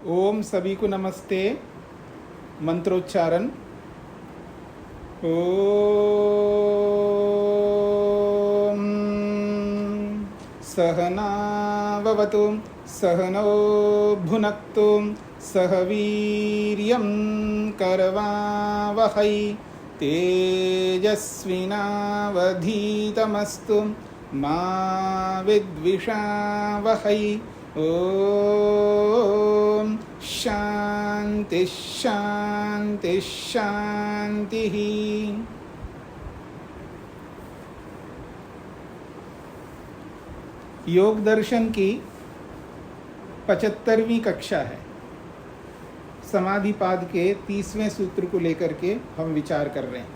ओम सभी को नमस्ते। मंत्रोच्चारण। ओम सहनाववतु सहनौ भुनक्तु सह वीर्यं करवावहै तेजस्विनावधीतमस्तु मा विद्विषावहै। ओम शांति शांति शांति। योग दर्शन की 75वीं कक्षा है। समाधिपाद के 30वें सूत्र को लेकर के हम विचार कर रहे हैं।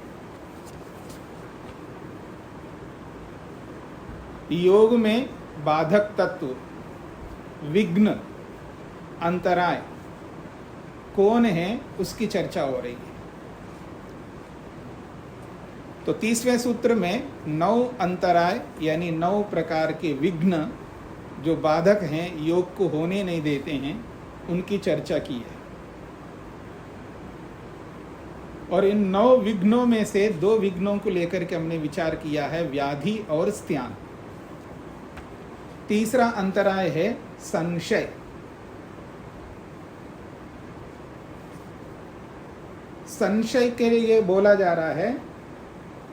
योग में बाधक तत्व, विघ्न, अंतराय कौन है, उसकी चर्चा हो रही है। तो 30वें सूत्र में 9 अंतराय यानी 9 प्रकार के विघ्न जो बाधक हैं, योग को होने नहीं देते हैं, उनकी चर्चा की है। और इन 9 विघ्नों में से 2 विघ्नों को लेकर के हमने विचार किया है, व्याधि और स्त्यान। तीसरा अंतराय है संशय। संशय के लिए बोला जा रहा है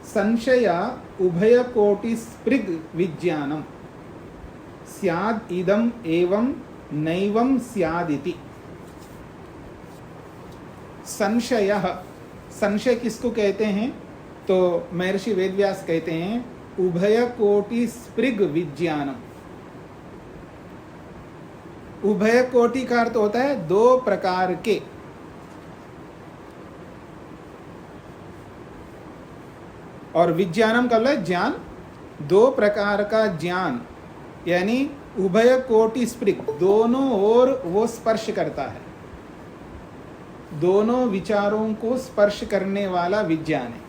संशया उभय कोटि स्पृग विज्ञानम स्याद इदम एवं नैवं स्यादिति। संशयः, संशय किसको कहते हैं? तो महर्षि वेदव्यास कहते हैं उभय कोटि स्पृग विज्ञानम। उभय कोटि का अर्थ होता है 2 प्रकार के। और विज्ञानम का मतलब ज्ञान, 2 प्रकार का ज्ञान, यानी उभय कोटि स्पृग, दोनों ओर वो स्पर्श करता है, दोनों विचारों को स्पर्श करने वाला विज्ञान है।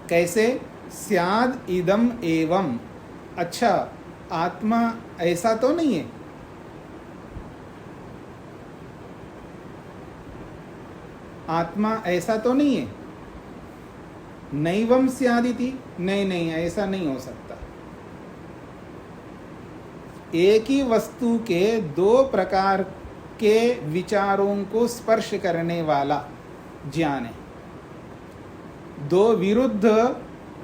कैसे? स्याद इदम एवं। अच्छा, आत्मा ऐसा तो नहीं है, आत्मा ऐसा तो नहीं है। नैवं स्यादिति, नहीं नहीं, ऐसा नहीं हो सकता। एक ही वस्तु के 2 प्रकार के विचारों को स्पर्श करने वाला ज्ञान है, 2 विरुद्ध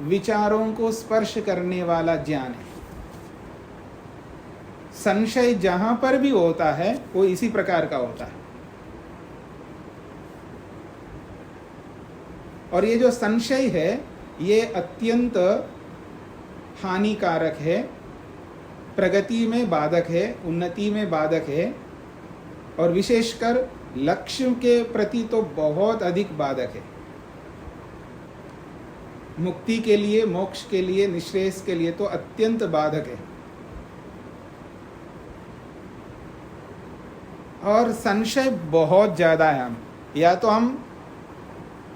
विचारों को स्पर्श करने वाला ज्ञान है। संशय जहां पर भी होता है वो इसी प्रकार का होता है। और ये जो संशय है ये अत्यंत हानिकारक है, प्रगति में बाधक है, उन्नति में बाधक है, और विशेषकर लक्ष्य के प्रति तो बहुत अधिक बाधक है। मुक्ति के लिए, मोक्ष के लिए, निश्रेयस के लिए तो अत्यंत बाधक है। और संशय बहुत ज़्यादा है। हम या तो हम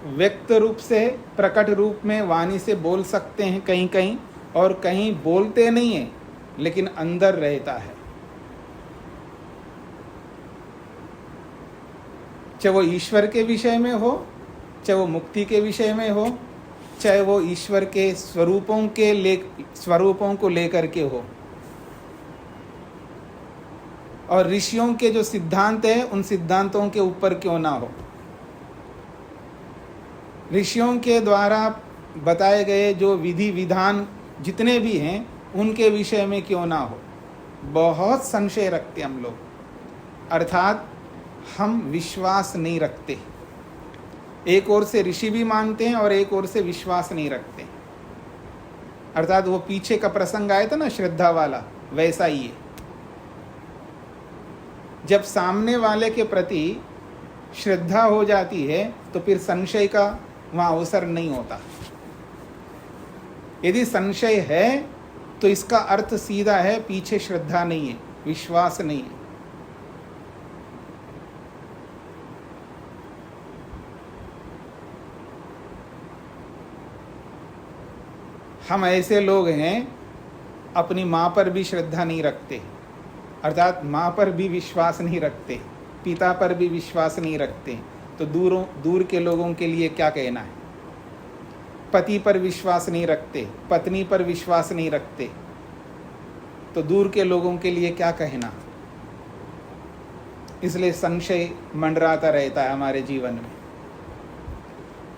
व्यक्त रूप से, प्रकट रूप में वाणी से बोल सकते हैं कहीं कहीं, और कहीं बोलते नहीं हैं लेकिन अंदर रहता है। चाहे वो ईश्वर के विषय में हो, चाहे वो मुक्ति के विषय में हो, चाहे वो ईश्वर के स्वरूपों को लेकर के हो, और ऋषियों के जो सिद्धांत हैं उन सिद्धांतों के ऊपर क्यों ना हो, ऋषियों के द्वारा बताए गए जो विधि विधान जितने भी हैं उनके विषय में क्यों ना हो, बहुत संशय रखते हम लोग। अर्थात हम विश्वास नहीं रखते। एक ओर से ऋषि भी मानते हैं और एक ओर से विश्वास नहीं रखते। अर्थात वो पीछे का प्रसंग आया था ना, श्रद्धा वाला, वैसा ही है। जब सामने वाले के प्रति श्रद्धा हो जाती है तो फिर संशय का वहाँ अवसर नहीं होता। यदि संशय है तो इसका अर्थ सीधा है पीछे श्रद्धा नहीं है, विश्वास नहीं है। हम ऐसे लोग हैं अपनी माँ पर भी श्रद्धा नहीं रखते, अर्थात माँ पर भी विश्वास नहीं रखते, पिता पर भी विश्वास नहीं रखते, तो दूर के लोगों के लिए क्या कहना है। पति पर विश्वास नहीं रखते, पत्नी पर विश्वास नहीं रखते, तो दूर के लोगों के लिए क्या कहना। इसलिए संशय मंडराता रहता है हमारे जीवन में।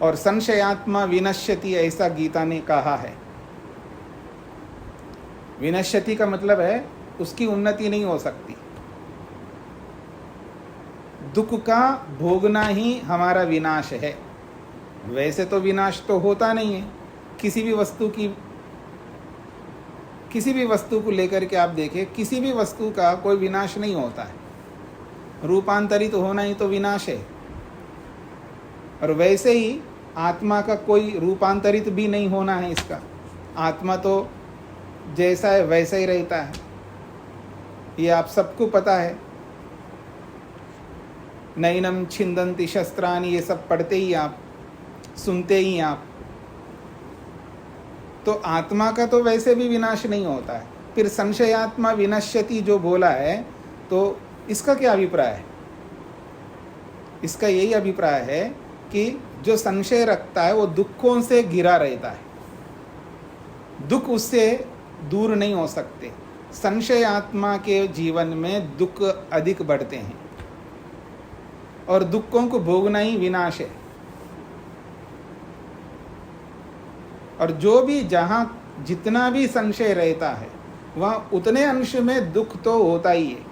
और संशयात्मा विनश्यति, ऐसा गीता ने कहा है। विनश्यति का मतलब है उसकी उन्नति नहीं हो सकती। दुख का भोगना ही हमारा विनाश है। वैसे तो विनाश तो होता नहीं है किसी भी वस्तु को लेकर के। आप देखें, किसी भी वस्तु का कोई विनाश नहीं होता है। रूपांतरित होना ही तो विनाश है। और वैसे ही आत्मा का कोई रूपांतरित भी नहीं होना है। इसका आत्मा तो जैसा है वैसा ही रहता है, ये आप सबको पता है। नैनम छिंदन्ति शस्त्राणि, ये सब पढ़ते ही आप, सुनते ही आप। तो आत्मा का तो वैसे भी विनाश नहीं होता है। फिर संशयात्मा विनश्यति जो बोला है, तो इसका क्या अभिप्राय है। इसका यही अभिप्राय है कि जो संशय रखता है वो दुखों से घिरा रहता है, दुख उससे दूर नहीं हो सकते। संशय आत्मा के जीवन में दुख अधिक बढ़ते हैं और दुखों को भोगना ही विनाश है। और जो भी जहाँ जितना भी संशय रहता है वहाँ उतने अंश में दुख तो होता ही है।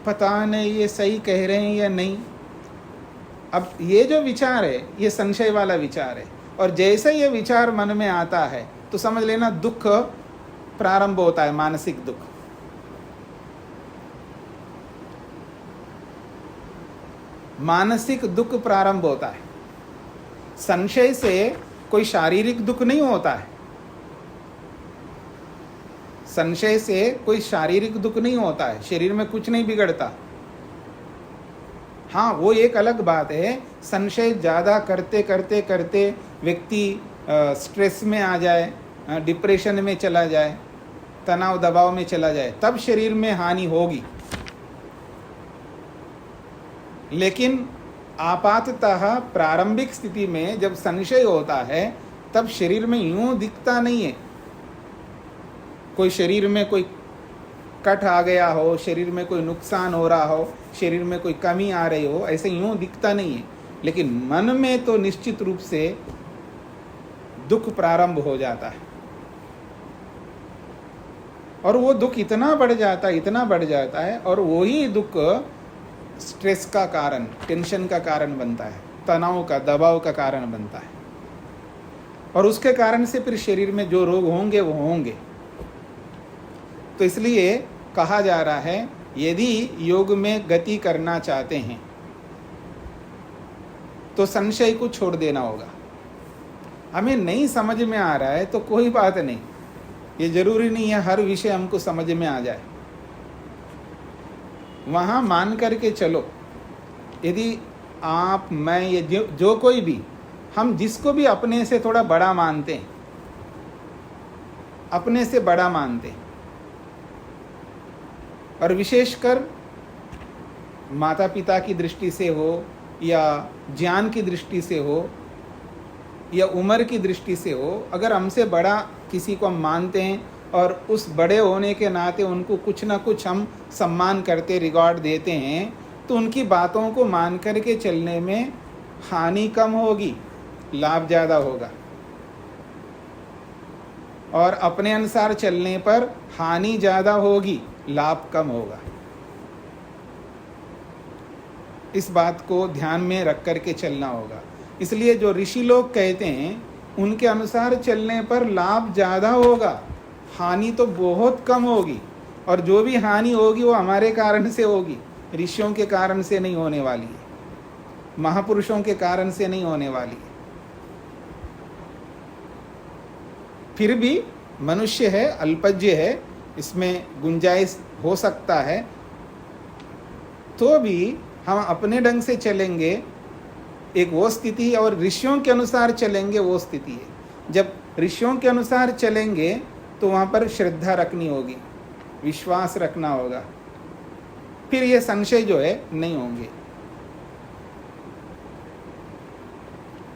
पता नहीं ये सही कह रहे हैं या नहीं। अब ये जो विचार है ये संशय वाला विचार है, और जैसे ये विचार मन में आता है तो समझ लेना दुख प्रारंभ होता है, मानसिक दुख। मानसिक दुख प्रारंभ होता है। संशय से कोई शारीरिक दुख नहीं होता है। संशय से कोई शारीरिक दुख नहीं होता है, शरीर में कुछ नहीं बिगड़ता। हाँ, वो एक अलग बात है, संशय ज़्यादा करते करते करते व्यक्ति स्ट्रेस में आ जाए, डिप्रेशन में चला जाए, तनाव दबाव में चला जाए, तब शरीर में हानि होगी। लेकिन आपाततः प्रारंभिक स्थिति में जब संशय होता है तब शरीर में यूं दिखता नहीं है। कोई शरीर में कोई कट आ गया हो, शरीर में कोई नुकसान हो रहा हो, शरीर में कोई कमी आ रही हो, ऐसे यूं दिखता नहीं है। लेकिन मन में तो निश्चित रूप से दुख प्रारंभ हो जाता है। और वो दुख इतना बढ़ जाता है और वही दुख स्ट्रेस का कारण, टेंशन का कारण बनता है, तनाव का, दबाव का कारण बनता है। और उसके कारण से फिर शरीर में जो रोग होंगे वो होंगे। तो इसलिए कहा जा रहा है, यदि योग में गति करना चाहते हैं तो संशय को छोड़ देना होगा। हमें नहीं समझ में आ रहा है तो कोई बात नहीं, ये जरूरी नहीं है हर विषय हमको समझ में आ जाए। वहाँ मान करके चलो। यदि आप, मैं, ये जो कोई भी, हम जिसको भी अपने से थोड़ा बड़ा मानते हैं, अपने से बड़ा मानते हैं, और विशेषकर माता पिता की दृष्टि से हो या ज्ञान की दृष्टि से हो या उम्र की दृष्टि से हो, अगर हमसे बड़ा किसी को हम मानते हैं और उस बड़े होने के नाते उनको कुछ ना कुछ हम सम्मान करते, रिगार्ड देते हैं, तो उनकी बातों को मान करके चलने में हानि कम होगी, लाभ ज़्यादा होगा। और अपने अनुसार चलने पर हानि ज़्यादा होगी, लाभ कम होगा। इस बात को ध्यान में रख करके चलना होगा। इसलिए जो ऋषि लोग कहते हैं उनके अनुसार चलने पर लाभ ज़्यादा होगा, हानि तो बहुत कम होगी। और जो भी हानि होगी वो हमारे कारण से होगी, ऋषियों के कारण से नहीं होने वाली है, महापुरुषों के कारण से नहीं होने वाली है। फिर भी मनुष्य है, अल्पज्य है, इसमें गुंजाइश हो सकता है। तो भी हम अपने ढंग से चलेंगे, एक वो स्थिति है, और ऋषियों के अनुसार चलेंगे वो स्थिति है। जब ऋषियों के अनुसार चलेंगे तो वहाँ पर श्रद्धा रखनी होगी, विश्वास रखना होगा, फिर ये संशय जो है नहीं होंगे।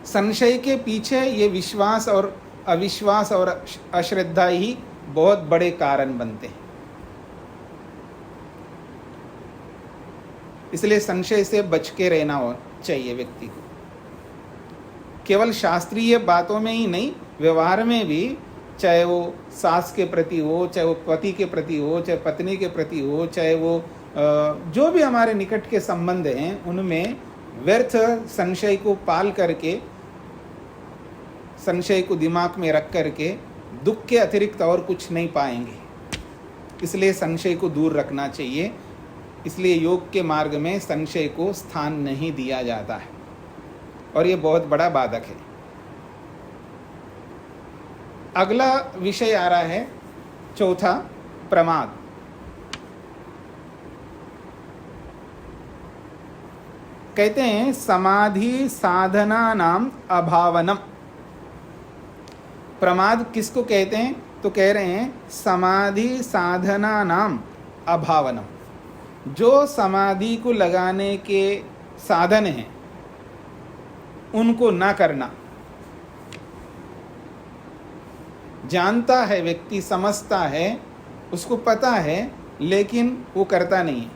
संशय के पीछे ये विश्वास और अविश्वास और अश्रद्धा ही बहुत बड़े कारण बनते हैं। इसलिए संशय से बच के रहना चाहिए व्यक्ति को। केवल शास्त्रीय बातों में ही नहीं, व्यवहार में भी, चाहे वो सास के प्रति हो, चाहे वो पति के प्रति हो, चाहे पत्नी के प्रति हो, चाहे वो जो भी हमारे निकट के संबंध हैं, उनमें व्यर्थ संशय को पाल करके, संशय को दिमाग में रख करके दुख के अतिरिक्त और कुछ नहीं पाएंगे। इसलिए संशय को दूर रखना चाहिए। इसलिए योग के मार्ग में संशय को स्थान नहीं दिया जाता है और ये बहुत बड़ा बाधक है। अगला विषय आ रहा है चौथा, प्रमाद। कहते हैं समाधि साधना नाम अभावनम। प्रमाद किसको कहते हैं? तो कह रहे हैं समाधि साधना नाम अभावनम। जो समाधि को लगाने के साधन हैं उनको ना करना। जानता है व्यक्ति, समझता है, उसको पता है, लेकिन वो करता नहीं है।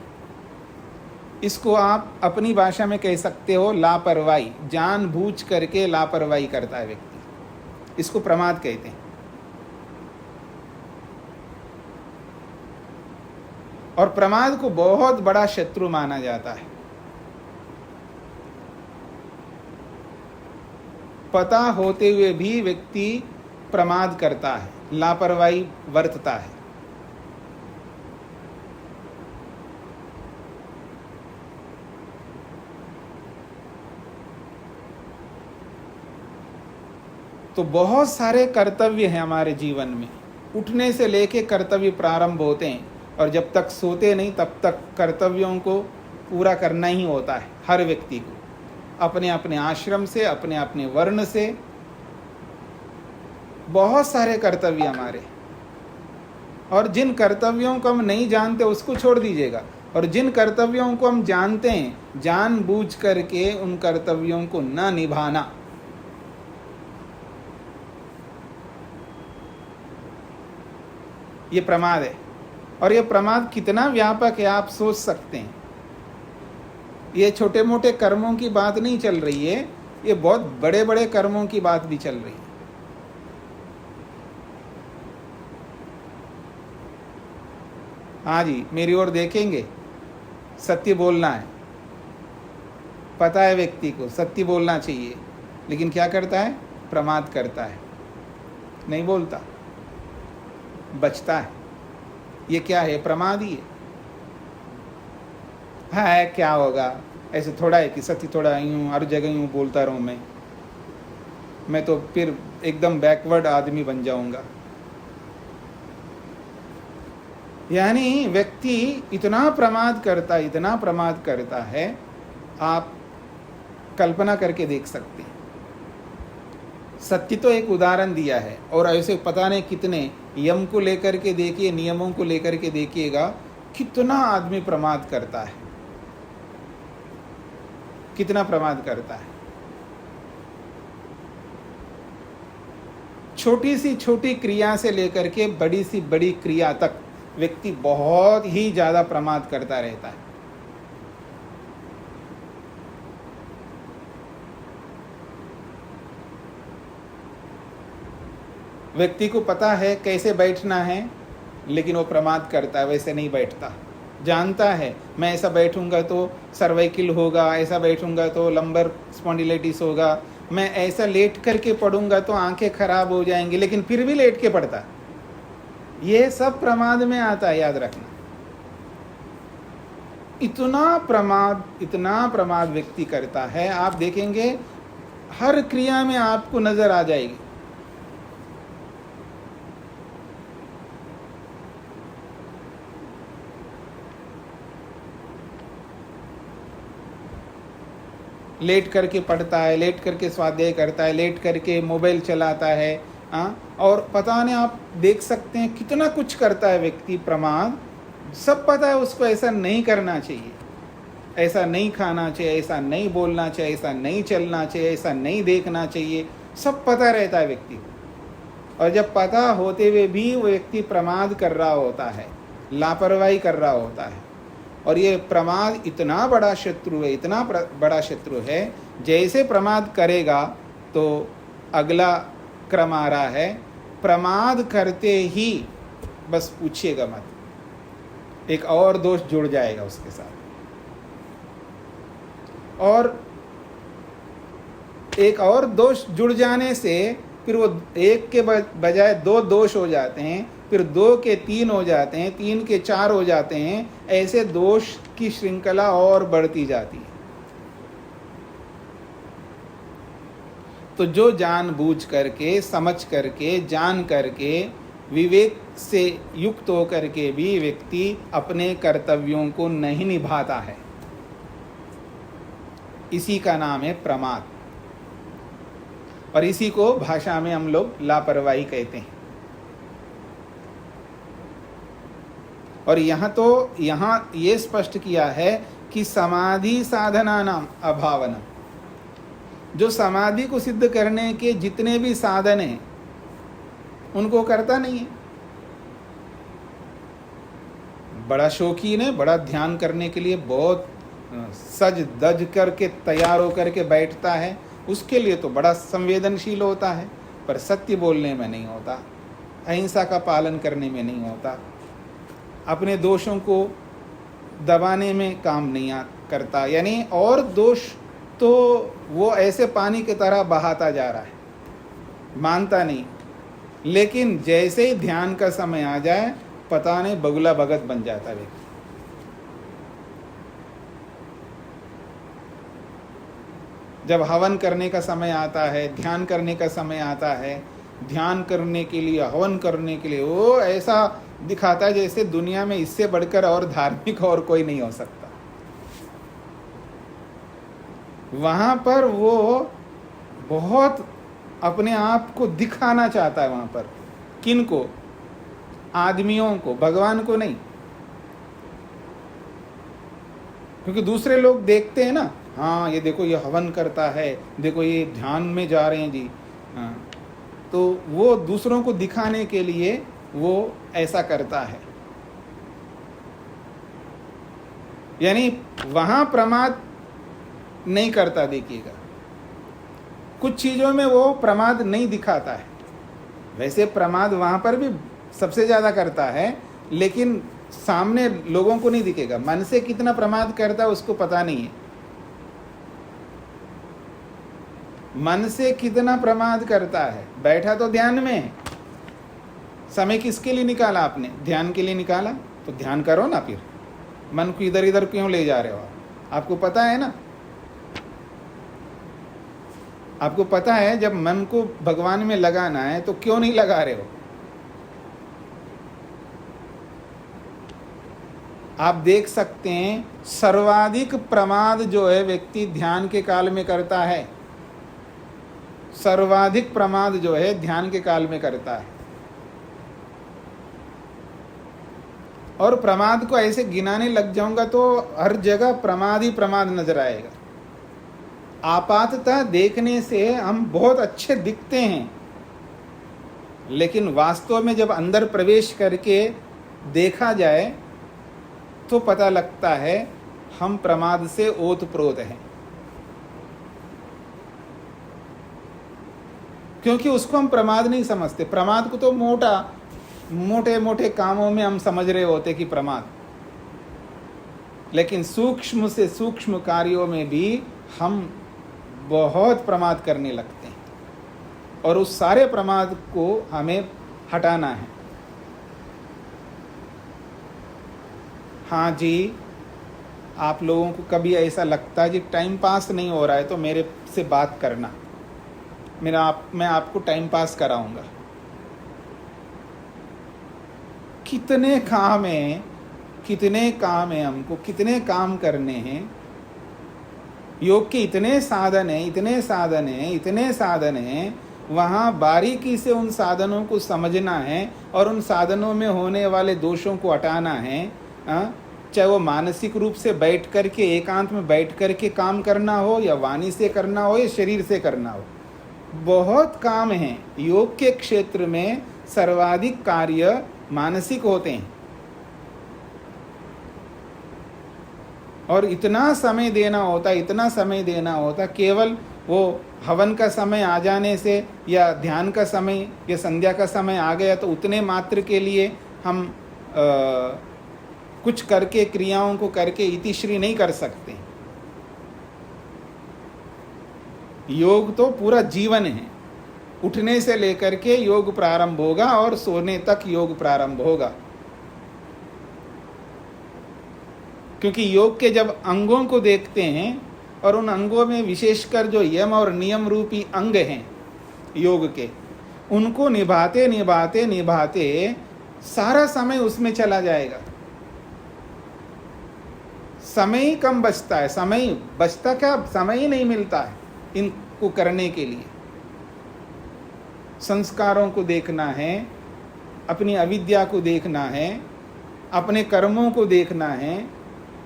इसको आप अपनी भाषा में कह सकते हो लापरवाही। जानबूझ करके लापरवाही करता है व्यक्ति, इसको प्रमाद कहते हैं। और प्रमाद को बहुत बड़ा शत्रु माना जाता है। पता होते हुए भी व्यक्ति प्रमाद करता है, लापरवाही बरतता है। तो बहुत सारे कर्तव्य हैं हमारे जीवन में। उठने से लेके कर्तव्य प्रारंभ होते हैं और जब तक सोते नहीं तब तक कर्तव्यों को पूरा करना ही होता है हर व्यक्ति को, अपने अपने आश्रम से, अपने अपने वर्ण से। बहुत सारे कर्तव्य हमारे, और जिन कर्तव्यों को हम नहीं जानते उसको छोड़ दीजिएगा, और जिन कर्तव्यों को हम जानते हैं जानबूझ करके उन कर्तव्यों को न निभाना, ये प्रमाद है। और ये प्रमाद कितना व्यापक है आप सोच सकते हैं। ये छोटे मोटे कर्मों की बात नहीं चल रही है, ये बहुत बड़े बड़े कर्मों की बात भी चल रही है। हाँ जी, मेरी ओर देखेंगे, सत्य बोलना है, पता है व्यक्ति को सत्य बोलना चाहिए, लेकिन क्या करता है? प्रमाद करता है, नहीं बोलता, बचता है। ये क्या है? प्रमाद ही है। क्या होगा? ऐसे थोड़ा है कि सत्य थोड़ा यूँ हर जगह यूँ बोलता रहूँ मैं तो फिर एकदम बैकवर्ड आदमी बन जाऊंगा। यानी व्यक्ति इतना प्रमाद करता है, आप कल्पना करके देख सकते हैं। सत्य तो एक उदाहरण दिया है, और ऐसे पता नहीं कितने यम को लेकर के देखिए, नियमों को लेकर के देखिएगा, कितना आदमी प्रमाद करता है, कितना प्रमाद करता है। छोटी सी छोटी क्रिया से लेकर के बड़ी सी बड़ी क्रिया तक व्यक्ति बहुत ही ज्यादा प्रमाद करता रहता है। व्यक्ति को पता है कैसे बैठना है, लेकिन वो प्रमाद करता है, वैसे नहीं बैठता। जानता है मैं ऐसा बैठूंगा तो सर्वाइकल होगा, ऐसा बैठूंगा तो लंबर स्पॉन्डिलाइटिस होगा, मैं ऐसा लेट करके पढ़ूंगा तो आंखें खराब हो जाएंगी, लेकिन फिर भी लेट के पढ़ता। ये सब प्रमाद में आता है, याद रखना। इतना प्रमाद व्यक्ति करता है, आप देखेंगे हर क्रिया में आपको नजर आ जाएगी। लेट करके पढ़ता है, लेट करके स्वाध्याय करता है, लेट करके मोबाइल चलाता है, और पता नहीं, आप देख सकते हैं कितना कुछ करता है व्यक्ति प्रमाद, सब पता है उसको ऐसा नहीं करना चाहिए, ऐसा नहीं खाना चाहिए, ऐसा नहीं बोलना चाहिए, ऐसा नहीं चलना चाहिए, ऐसा नहीं देखना चाहिए, सब पता रहता है व्यक्ति को। और जब पता होते हुए भी वो व्यक्ति प्रमाद कर रहा होता है, लापरवाही कर रहा होता है। और ये प्रमाद इतना बड़ा शत्रु है, इतना बड़ा शत्रु है, जैसे प्रमाद करेगा तो अगला क्रम आ रहा है, प्रमाद करते ही बस पूछिएगा मत, एक और दोष जुड़ जाएगा उसके साथ, और एक और दोष जुड़ जाने से फिर वो एक के बजाय दो दोष हो जाते हैं, फिर 2 के 3 हो जाते हैं, 3 के 4 हो जाते हैं, ऐसे दोष की श्रृंखला और बढ़ती जाती है। तो जो जानबूझ करके, समझ करके, जान करके, विवेक से युक्त होकर के भी व्यक्ति अपने कर्तव्यों को नहीं निभाता है, इसी का नाम है प्रमाद, और इसी को भाषा में हम लोग लापरवाही कहते हैं। और यहाँ ये स्पष्ट किया है कि समाधि साधना नाम अभावनम, जो समाधि को सिद्ध करने के जितने भी साधन हैं उनको करता नहीं है। बड़ा शौकीन है, बड़ा ध्यान करने के लिए बहुत सज धज करके तैयार होकर के बैठता है, उसके लिए तो बड़ा संवेदनशील होता है, पर सत्य बोलने में नहीं होता, अहिंसा का पालन करने में नहीं होता, अपने दोषों को दबाने में काम नहीं करता, यानी और दोष तो वो ऐसे पानी की तरह बहाता जा रहा है, मानता नहीं। लेकिन जैसे ही ध्यान का समय आ जाए, पता नहीं बगुला भगत बन जाता व्यक्ति। जब हवन करने का समय आता है, ध्यान करने का समय आता है, ध्यान करने के लिए, हवन करने के लिए वो ऐसा दिखाता है जैसे दुनिया में इससे बढ़कर और धार्मिक और कोई नहीं हो सकता। वहां पर वो बहुत अपने आप को दिखाना चाहता है, वहां पर किनको? आदमियों को, भगवान को नहीं। क्योंकि दूसरे लोग देखते हैं ना, हाँ ये देखो ये हवन करता है, देखो ये ध्यान में जा रहे हैं जी, हाँ, तो वो दूसरों को दिखाने के लिए वो ऐसा करता है। यानी वहां प्रमाद नहीं करता, देखिएगा कुछ चीजों में वो प्रमाद नहीं दिखाता है। वैसे प्रमाद वहां पर भी सबसे ज्यादा करता है, लेकिन सामने लोगों को नहीं दिखेगा। मन से कितना प्रमाद करता है उसको पता नहीं है, मन से कितना प्रमाद करता है। बैठा तो ध्यान में है, समय किसके लिए निकाला आपने? ध्यान के लिए निकाला, तो ध्यान करो ना, फिर मन को इधर इधर क्यों ले जा रहे हो? आपको पता है ना, आपको पता है जब मन को भगवान में लगाना है तो क्यों नहीं लगा रहे हो? आप देख सकते हैं सर्वाधिक प्रमाद जो है व्यक्ति ध्यान के काल में करता है, सर्वाधिक प्रमाद जो है ध्यान के काल में करता है। और प्रमाद को ऐसे गिनाने लग जाऊंगा तो हर जगह प्रमाद ही प्रमाद नजर आएगा। आपाततः देखने से हम बहुत अच्छे दिखते हैं, लेकिन वास्तव में जब अंदर प्रवेश करके देखा जाए तो पता लगता है हम प्रमाद से ओतप्रोत हैं। क्योंकि उसको हम प्रमाद नहीं समझते। प्रमाद को तो मोटे मोटे कामों में हम समझ रहे होते कि प्रमाद, लेकिन सूक्ष्म से सूक्ष्म कार्यों में भी हम बहुत प्रमाद करने लगते हैं, और उस सारे प्रमाद को हमें हटाना है। हाँ जी, आप लोगों को कभी ऐसा लगता है कि टाइम पास नहीं हो रहा है तो मेरे से बात करना, मैं आपको टाइम पास कराऊंगा। कितने काम हैं हमको, कितने काम करने हैं। योग के इतने साधन हैं, वहाँ बारीकी से उन साधनों को समझना है और उन साधनों में होने वाले दोषों को हटाना है। चाहे वो मानसिक रूप से बैठ करके एकांत में बैठ करके काम करना हो, या वाणी से करना हो, या शरीर से करना हो, बहुत काम है। योग के क्षेत्र में सर्वाधिक कार्य मानसिक होते हैं, और इतना समय देना होता, इतना समय देना होता। केवल वो हवन का समय आ जाने से या ध्यान का समय या संध्या का समय आ गया तो उतने मात्र के लिए हम कुछ करके, क्रियाओं को करके इतिश्री नहीं कर सकते। योग तो पूरा जीवन है। उठने से लेकर के योग प्रारंभ होगा और सोने तक योग प्रारंभ होगा। क्योंकि योग के जब अंगों को देखते हैं, और उन अंगों में विशेषकर जो यम और नियम रूपी अंग हैं योग के, उनको निभाते निभाते निभाते सारा समय उसमें चला जाएगा। समय ही कम बचता है। समय बचता क्या, समय ही नहीं मिलता है इनको करने के लिए। संस्कारों को देखना है, अपनी अविद्या को देखना है, अपने कर्मों को देखना है,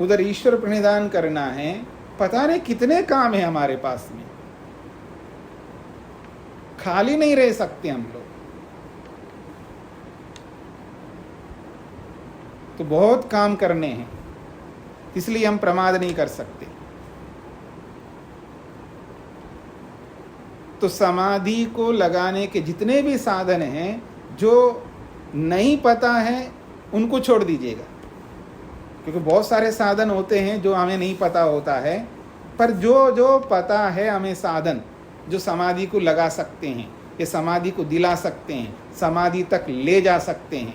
उधर ईश्वर प्रणिधान करना है। पता नहीं कितने काम है हमारे पास में, खाली नहीं रह सकते हम लोग। तो बहुत काम करने हैं, इसलिए हम प्रमाद नहीं कर सकते। तो समाधि को लगाने के जितने भी साधन हैं, जो नहीं पता है उनको छोड़ दीजिएगा, क्योंकि बहुत सारे साधन होते हैं जो हमें नहीं पता होता है। पर जो जो पता है हमें साधन, जो समाधि को लगा सकते हैं, ये समाधि को दिला सकते हैं, समाधि तक ले जा सकते हैं,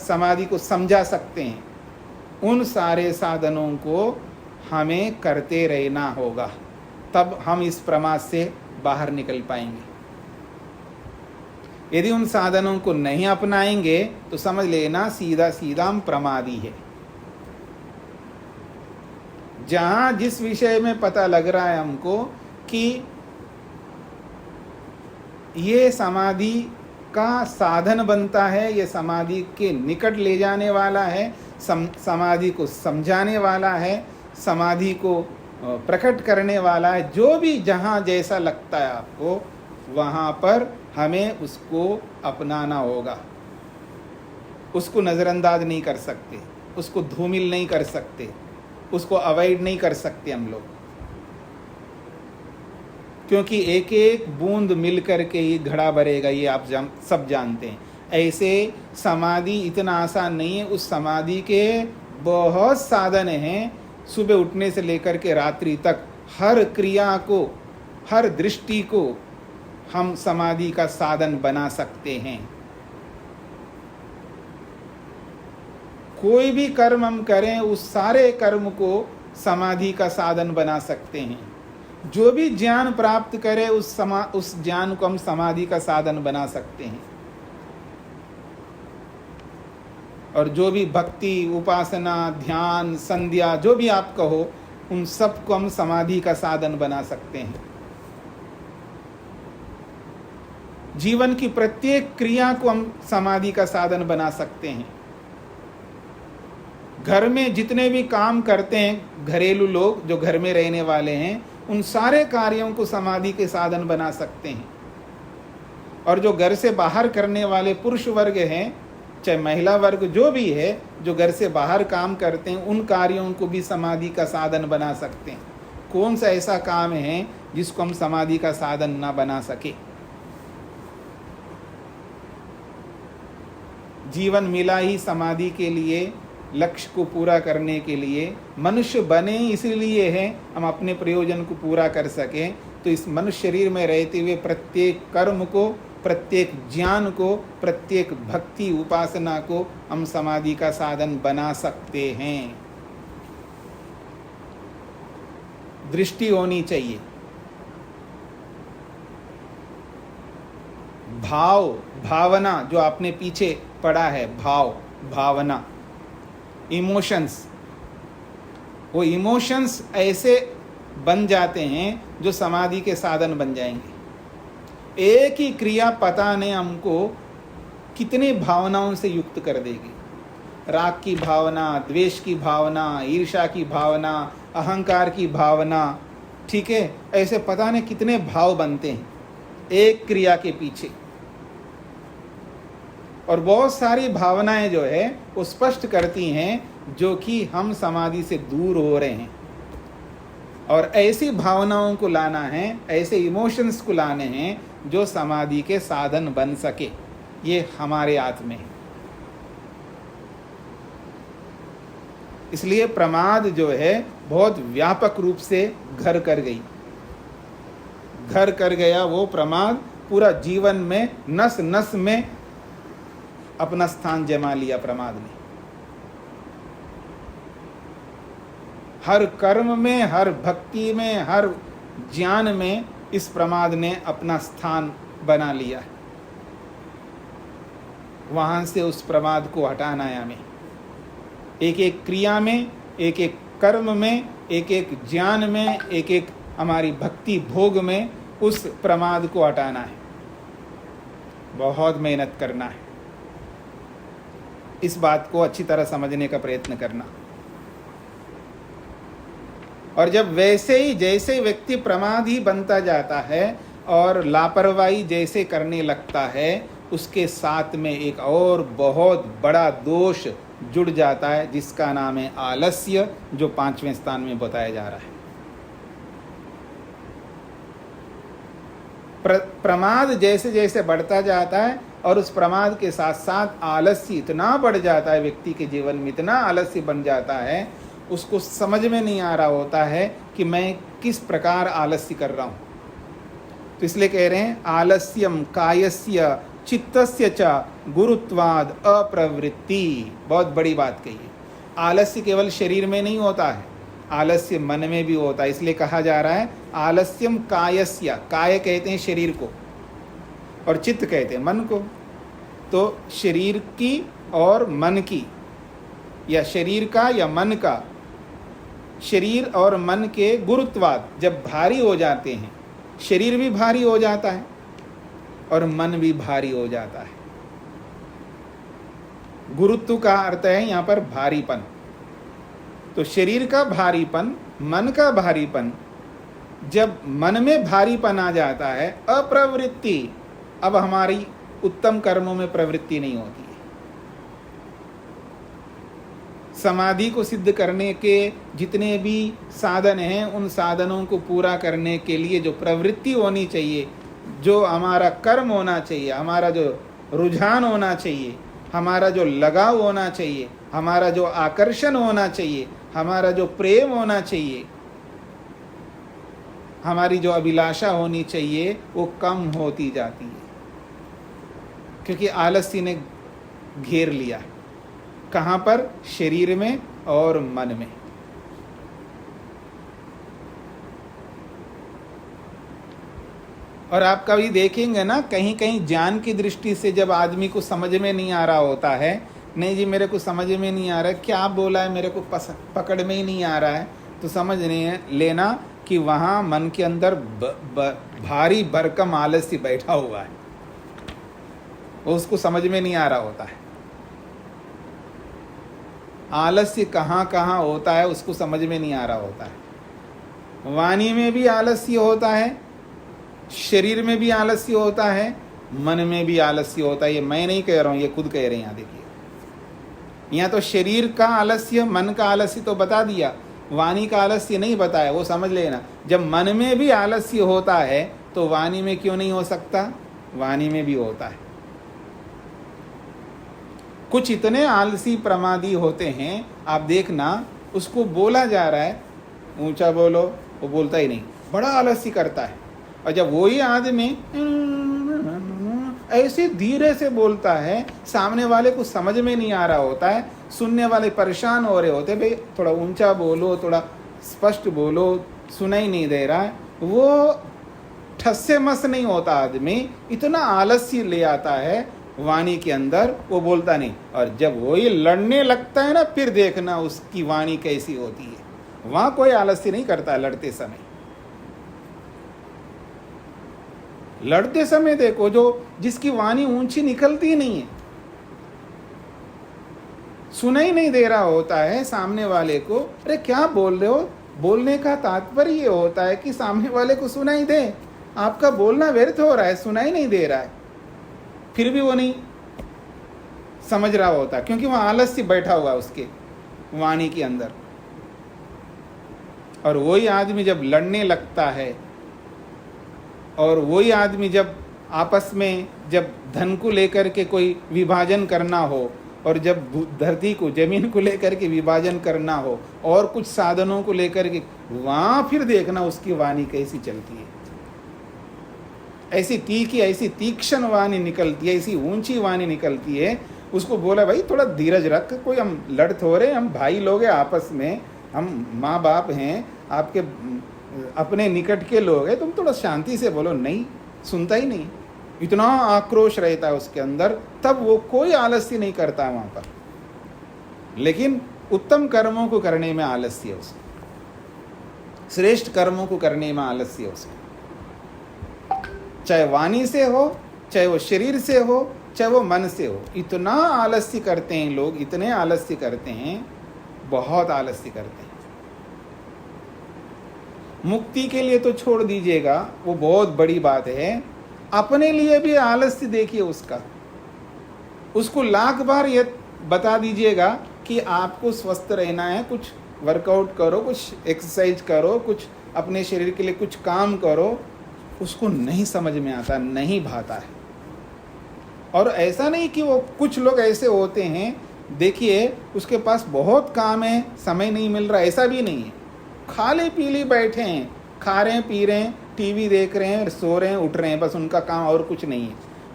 समाधि को समझा सकते हैं, उन सारे साधनों को हमें करते रहना होगा। तब हम इस प्रमाद से बाहर निकल पाएंगे। यदि उन साधनों को नहीं अपनाएंगे तो समझ लेना सीधा सीधा हम प्रमादी है। जहां जिस विषय में पता लग रहा है हमको कि ये समाधि का साधन बनता है, ये समाधि के निकट ले जाने वाला है, समाधि को समझाने वाला है, समाधि को प्रकट करने वाला है, जो भी जहाँ जैसा लगता है आपको, वहाँ पर हमें उसको अपनाना होगा। उसको नज़रअंदाज नहीं कर सकते, उसको धूमिल नहीं कर सकते, उसको अवॉइड नहीं कर सकते हम लोग, क्योंकि एक एक बूंद मिल करके ही घड़ा भरेगा, ये आप सब जानते हैं। ऐसे समाधि इतना आसान नहीं है। उस समाधि के बहुत साधन हैं। सुबह उठने से लेकर के रात्रि तक हर क्रिया को, हर दृष्टि को हम समाधि का साधन बना सकते हैं। कोई भी कर्म हम करें, उस सारे कर्म को समाधि का साधन बना सकते हैं। जो भी ज्ञान प्राप्त करे, उस ज्ञान को हम समाधि का साधन बना सकते हैं। और जो भी भक्ति, उपासना, ध्यान, संध्या, जो भी आप कहो, उन सब को हम समाधि का साधन बना सकते हैं। जीवन की प्रत्येक क्रिया को हम समाधि का साधन बना सकते हैं। घर में जितने भी काम करते हैं घरेलू लोग, जो घर में रहने वाले हैं, उन सारे कार्यों को समाधि के साधन बना सकते हैं। और जो घर से बाहर करने वाले पुरुष वर्ग हैं, चाहे महिला वर्ग जो भी है, जो घर से बाहर काम करते हैं, उन कार्यों को भी समाधि का साधन बना सकते हैं। कौन सा ऐसा काम है जिसको हम समाधि का साधन ना बना सके? जीवन मिला ही समाधि के लिए, लक्ष्य को पूरा करने के लिए। मनुष्य बने इसलिए है हम अपने प्रयोजन को पूरा कर सकें। तो इस मनुष्य शरीर में रहते हुए प्रत्येक कर्म को, प्रत्येक ज्ञान को, प्रत्येक भक्ति उपासना को हम समाधि का साधन बना सकते हैं। दृष्टि होनी चाहिए, भाव, भावना, जो आपने पीछे पढ़ा है, भाव, भावना, इमोशंस, वो इमोशंस ऐसे बन जाते हैं जो समाधि के साधन बन जाएंगे। एक ही क्रिया पता नहीं हमको कितनी भावनाओं से युक्त कर देगी। राग की भावना, द्वेष की भावना, ईर्ष्या की भावना, अहंकार की भावना, ठीक है, ऐसे पता नहीं कितने भाव बनते हैं एक क्रिया के पीछे। और बहुत सारी भावनाएं जो है वो स्पष्ट करती हैं जो कि हम समाधि से दूर हो रहे हैं। और ऐसी भावनाओं को लाना है, ऐसे इमोशंस को लाने हैं जो समाधि के साधन बन सके। ये हमारे हाथ में है। इसलिए प्रमाद जो है बहुत व्यापक रूप से घर कर गई, घर कर गया वो प्रमाद, पूरा जीवन में नस नस में अपना स्थान जमा लिया प्रमाद ने। हर कर्म में, हर भक्ति में, हर ज्ञान में इस प्रमाद ने अपना स्थान बना लिया है। वहां से उस प्रमाद को हटाना है हमें। एक एक क्रिया में, एक एक कर्म में, एक एक ज्ञान में, एक एक हमारी भक्ति भोग में उस प्रमाद को हटाना है। बहुत मेहनत करना है। इस बात को अच्छी तरह समझने का प्रयत्न करना। और जब वैसे ही जैसे व्यक्ति प्रमादी बनता जाता है और लापरवाही जैसे करने लगता है, उसके साथ में एक और बहुत बड़ा दोष जुड़ जाता है जिसका नाम है आलस्य, जो 5वें स्थान में बताया जा रहा है। प्रमाद जैसे जैसे बढ़ता जाता है और उस प्रमाद के साथ साथ आलस्य इतना बढ़ जाता है, व्यक्ति के जीवन में इतना आलस्य बन जाता है, उसको समझ में नहीं आ रहा होता है कि मैं किस प्रकार आलस्य कर रहा हूँ। तो इसलिए कह रहे हैं आलस्यम कायस्य चित्तस्य च गुरुत्वाद अप्रवृत्ति। बहुत बड़ी बात कही है। आलस्य केवल शरीर में नहीं होता है, आलस्य मन में भी होता है। इसलिए कहा जा रहा है आलस्यम कायस्य, काय कहते हैं शरीर को और चित्त कहते हैं मन को। तो शरीर की और मन की, या शरीर का या मन का, शरीर और मन के गुरुत्वाद जब भारी हो जाते हैं, शरीर भी भारी हो जाता है और मन भी भारी हो जाता है। गुरुत्व का अर्थ है यहाँ पर भारीपन। तो शरीर का भारीपन, मन का भारीपन, जब मन में भारीपन आ जाता है, अप्रवृत्ति, अब हमारी उत्तम कर्मों में प्रवृत्ति नहीं होती है। समाधि को सिद्ध करने के जितने भी साधन हैं, उन साधनों को पूरा करने के लिए जो प्रवृत्ति होनी चाहिए, जो हमारा कर्म होना चाहिए, हमारा जो रुझान होना चाहिए, हमारा जो लगाव होना चाहिए, हमारा जो आकर्षण होना चाहिए, हमारा जो प्रेम होना चाहिए, हमारी जो अभिलाषा होनी चाहिए, वो कम होती जाती है, क्योंकि आलस्य ने घेर लिया। कहाँ पर? शरीर में और मन में। और आप कभी देखेंगे ना, कहीं कहीं ज्ञान की दृष्टि से जब आदमी को समझ में नहीं आ रहा होता है, नहीं जी मेरे को समझ में नहीं आ रहा है, क्या बोला है मेरे को पकड़ में ही नहीं आ रहा है, तो समझ लेना कि वहाँ मन के अंदर भारी भरकम आलस्य बैठा हुआ है, वो उसको समझ में नहीं आ रहा होता है। आलस्य कहाँ कहाँ होता है उसको समझ में नहीं आ रहा होता है। वाणी में भी आलस्य होता है, शरीर में भी आलस्य होता है, मन में भी आलस्य होता है। ये मैं नहीं कह रहा हूँ, ये खुद कह रहे हैं। यहाँ देखिए, यहाँ तो शरीर का आलस्य, मन का आलस्य तो बता दिया, वाणी का आलस्य नहीं बताया, वो समझ लेना। जब मन में भी आलस्य होता है तो वाणी में क्यों नहीं हो सकता? वाणी में भी होता है। कुछ इतने आलसी प्रमादी होते हैं, आप देखना, उसको बोला जा रहा है ऊंचा बोलो, वो बोलता ही नहीं, बड़ा आलस्य करता है। और जब वही आदमी ऐसे धीरे से बोलता है, सामने वाले को समझ में नहीं आ रहा होता है, सुनने वाले परेशान हो रहे होते, भाई थोड़ा ऊंचा बोलो, थोड़ा स्पष्ट बोलो, सुनाई नहीं दे रहा है, वो ठस से मस नहीं होता आदमी, इतना आलस्य ले आता है वाणी के अंदर, वो बोलता नहीं। और जब वही लड़ने लगता है ना, फिर देखना उसकी वाणी कैसी होती है। वहां कोई आलस्य नहीं करता लड़ते समय। लड़ते समय देखो, जो जिसकी वाणी ऊंची निकलती नहीं है, सुनाई नहीं दे रहा होता है सामने वाले को, अरे क्या बोल रहे हो, बोलने का तात्पर्य ये होता है कि सामने वाले को सुनाई दे, आपका बोलना व्यर्थ हो रहा है, सुनाई नहीं दे रहा है, फिर भी वो नहीं समझ रहा होता, क्योंकि वहाँ आलस्य बैठा हुआ है उसके वाणी के अंदर। और वही आदमी जब लड़ने लगता है, और वही आदमी जब आपस में जब धन को लेकर के कोई विभाजन करना हो, और जब धरती को, जमीन को लेकर के विभाजन करना हो, और कुछ साधनों को लेकर के, वहाँ फिर देखना उसकी वाणी कैसी चलती है। ऐसी तीखी, ऐसी तीक्ष्ण वाणी निकलती है, ऐसी ऊंची वाणी निकलती है। उसको बोला भाई थोड़ा धीरज रख, कोई हम लड़ थोड़े, हम भाई लोग हैं आपस में, हम माँ बाप हैं, आपके अपने निकट के लोग हैं, तुम थोड़ा शांति से बोलो। नहीं, सुनता ही नहीं, इतना आक्रोश रहता है उसके अंदर। तब वो कोई आलस्य नहीं करता वहाँ पर, लेकिन उत्तम कर्मों को करने में आलस्य है उसको, श्रेष्ठ कर्मों को करने में आलस्य है उसको, चाहे वाणी से हो, चाहे वो शरीर से हो, चाहे वो मन से हो। इतना आलस्य करते हैं लोग, इतने आलस्य करते हैं, बहुत आलस्य करते हैं। मुक्ति के लिए तो छोड़ दीजिएगा, वो बहुत बड़ी बात है, अपने लिए भी आलस्य देखिए उसका। उसको लाख बार ये बता दीजिएगा कि आपको स्वस्थ रहना है, कुछ वर्कआउट करो, कुछ एक्सरसाइज करो, कुछ अपने शरीर के लिए कुछ काम करो, उसको नहीं समझ में आता, नहीं भाता है। और ऐसा नहीं कि वो, कुछ लोग ऐसे होते हैं, देखिए उसके पास बहुत काम है, समय नहीं मिल रहा, ऐसा भी नहीं है। खाली पीली बैठे हैं, खा रहे हैं, पी रहे हैं, टीवी देख रहे हैं, सो रहे हैं, उठ रहे हैं, बस उनका काम और कुछ नहीं है।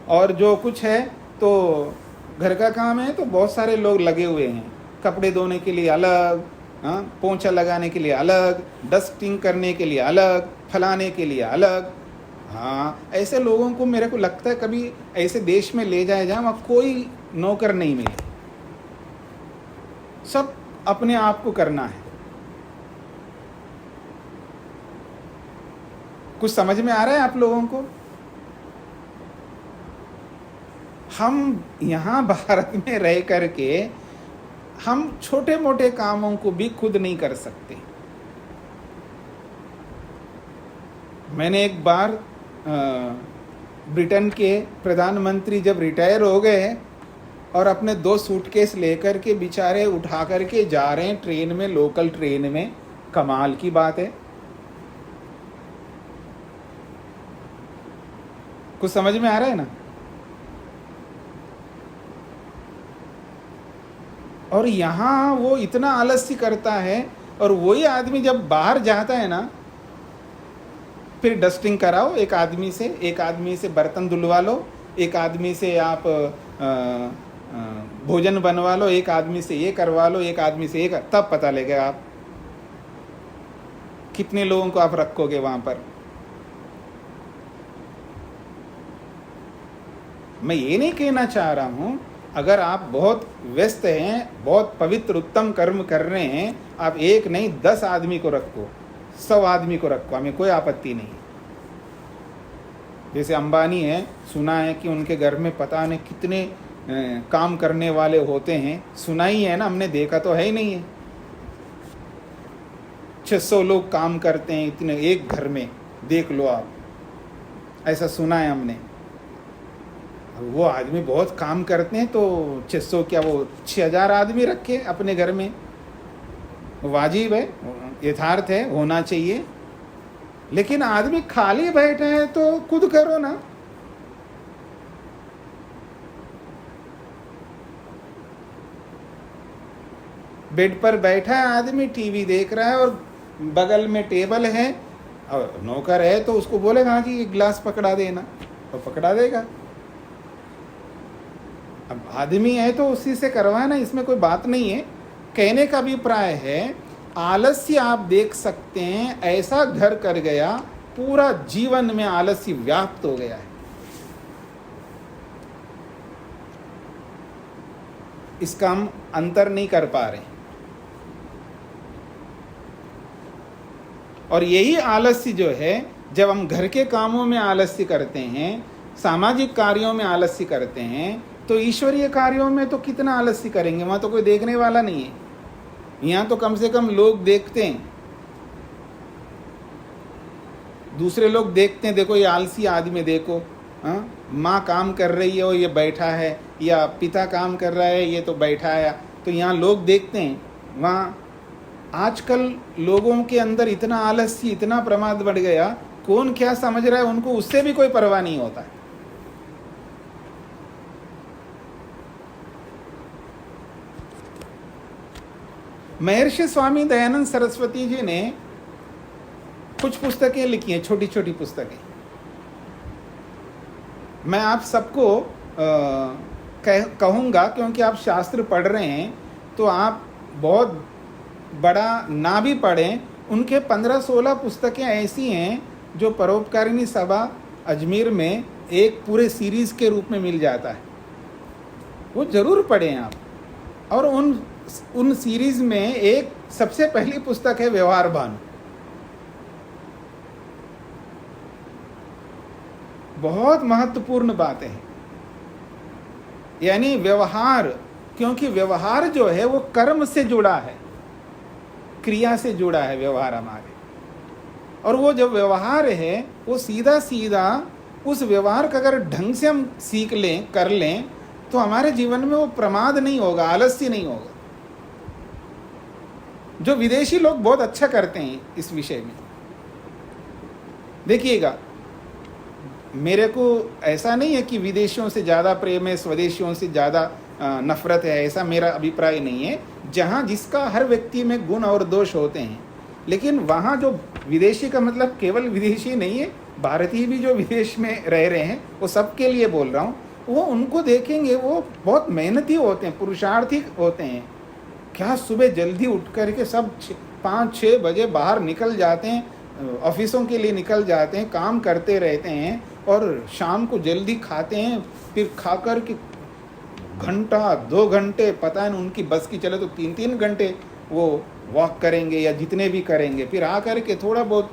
और जो कुछ है तो घर का काम है, तो बहुत सारे लोग लगे हुए हैं, कपड़े धोने के लिए अलग, हाँ, पोंछा लगाने के लिए अलग, डस्टिंग करने के लिए अलग, फलाने के लिए अलग। हाँ, ऐसे लोगों को मेरे को लगता है कभी ऐसे देश में ले जाया जाए, वहाँ कोई नौकर नहीं मिले, सब अपने आप को करना है। कुछ समझ में आ रहा है आप लोगों को? हम यहाँ भारत में रह करके हम छोटे मोटे कामों को भी खुद नहीं कर सकते। मैंने एक बार ब्रिटेन के प्रधानमंत्री जब रिटायर हो गए और अपने 2 सूटकेस लेकर के बेचारे उठा करके जा रहे हैं ट्रेन में, लोकल ट्रेन में, कमाल की बात है। कुछ समझ में आ रहा है ना? और यहाँ वो इतना आलस्य करता है, और वही आदमी जब बाहर जाता है ना, फिर डस्टिंग कराओ एक आदमी से, एक आदमी से बर्तन धुलवा लो, एक आदमी से आप भोजन बनवा लो, एक आदमी से ये करवा लो, एक आदमी से ये तब पता लगेगा आप कितने लोगों को आप रखोगे वहाँ पर। मैं ये नहीं कहना चाह रहा हूँ, अगर आप बहुत व्यस्त हैं, बहुत पवित्र उत्तम कर्म कर रहे हैं, आप 1 नहीं 10 आदमी को रखो, 100 आदमी को रखो, हमें कोई आपत्ति नहीं। जैसे अंबानी है, सुना है कि उनके घर में पता नहीं कितने काम करने वाले होते हैं, सुना ही है ना, हमने देखा तो है ही नहीं है। 600 लोग काम करते हैं इतने एक घर में, देख लो आप, ऐसा सुना है हमने। वो आदमी बहुत काम करते हैं, तो 600 क्या, वो 6000 आदमी रखे अपने घर में, वाजिब है, यथार्थ है, होना चाहिए। लेकिन आदमी खाली बैठा है तो खुद करो ना। बेड पर बैठा है आदमी, टीवी देख रहा है, और बगल में टेबल है और नौकर है, तो उसको बोलेगा हाँ जी एक गिलास पकड़ा देना, तो पकड़ा देगा। अब आदमी है तो उसी से करवाना, इसमें कोई बात नहीं है। कहने का अभिप्राय है, आलस्य आप देख सकते हैं, ऐसा घर कर गया, पूरा जीवन में आलस्य व्याप्त हो गया है। इसका हम अंतर नहीं कर पा रहे। और यही आलस्य जो है, जब हम घर के कामों में आलस्य करते हैं, सामाजिक कार्यों में आलस्य करते हैं, तो ईश्वरीय कार्यों में तो कितना आलस्य करेंगे? वहाँ तो कोई देखने वाला नहीं है। यहाँ तो कम से कम लोग देखते हैं, दूसरे लोग देखते हैं, देखो ये आलसी आदमी, देखो माँ काम कर रही है और ये बैठा है, या पिता काम कर रहा है ये तो बैठा है, तो यहाँ लोग देखते हैं। वहाँ आजकल लोगों के अंदर इतना आलस्य, इतना प्रमाद बढ़ गया, कौन क्या समझ रहा है उनको उससे भी कोई परवाह नहीं होता है। महर्षि स्वामी दयानंद सरस्वती जी ने कुछ पुस्तकें लिखी हैं, छोटी छोटी पुस्तकें। मैं आप सबको कहूँगा, क्योंकि आप शास्त्र पढ़ रहे हैं, तो आप बहुत बड़ा ना भी पढ़ें, उनके 15-16 पुस्तकें ऐसी हैं जो परोपकारिणी सभा अजमेर में एक पूरे सीरीज़ के रूप में मिल जाता है, वो ज़रूर पढ़ें आप। और उन सीरीज़ में एक सबसे पहली पुस्तक है व्यवहार भानु। बहुत महत्वपूर्ण बातें हैं, यानी व्यवहार, क्योंकि व्यवहार जो है वो कर्म से जुड़ा है, क्रिया से जुड़ा है व्यवहार हमारे। और वो जो व्यवहार है वो सीधा सीधा उस व्यवहार का अगर ढंग से हम सीख लें, कर लें, तो हमारे जीवन में वो प्रमाद नहीं होगा, आलस्य नहीं होगा। जो विदेशी लोग बहुत अच्छा करते हैं इस विषय में। देखिएगा, मेरे को ऐसा नहीं है कि विदेशियों से ज़्यादा प्रेम है, स्वदेशियों से ज़्यादा नफरत है, ऐसा मेरा अभिप्राय नहीं है। जहाँ जिसका हर व्यक्ति में गुण और दोष होते हैं, लेकिन वहाँ जो विदेशी का मतलब केवल विदेशी नहीं है, भारतीय भी जो विदेश में रह रहे हैं, वो सबके लिए बोल रहा हूँ, वो उनको देखेंगे, वो बहुत मेहनती होते हैं, पुरुषार्थी होते हैं। क्या सुबह जल्दी उठ करके सब 5-6 बजे बाहर निकल जाते हैं, ऑफिसों के लिए निकल जाते हैं, काम करते रहते हैं, और शाम को जल्दी खाते हैं, फिर खा कर के घंटा 2 घंटे, पता नहीं उनकी बस की चले तो 3-3 घंटे वो वॉक करेंगे या जितने भी करेंगे, फिर आ कर के थोड़ा बहुत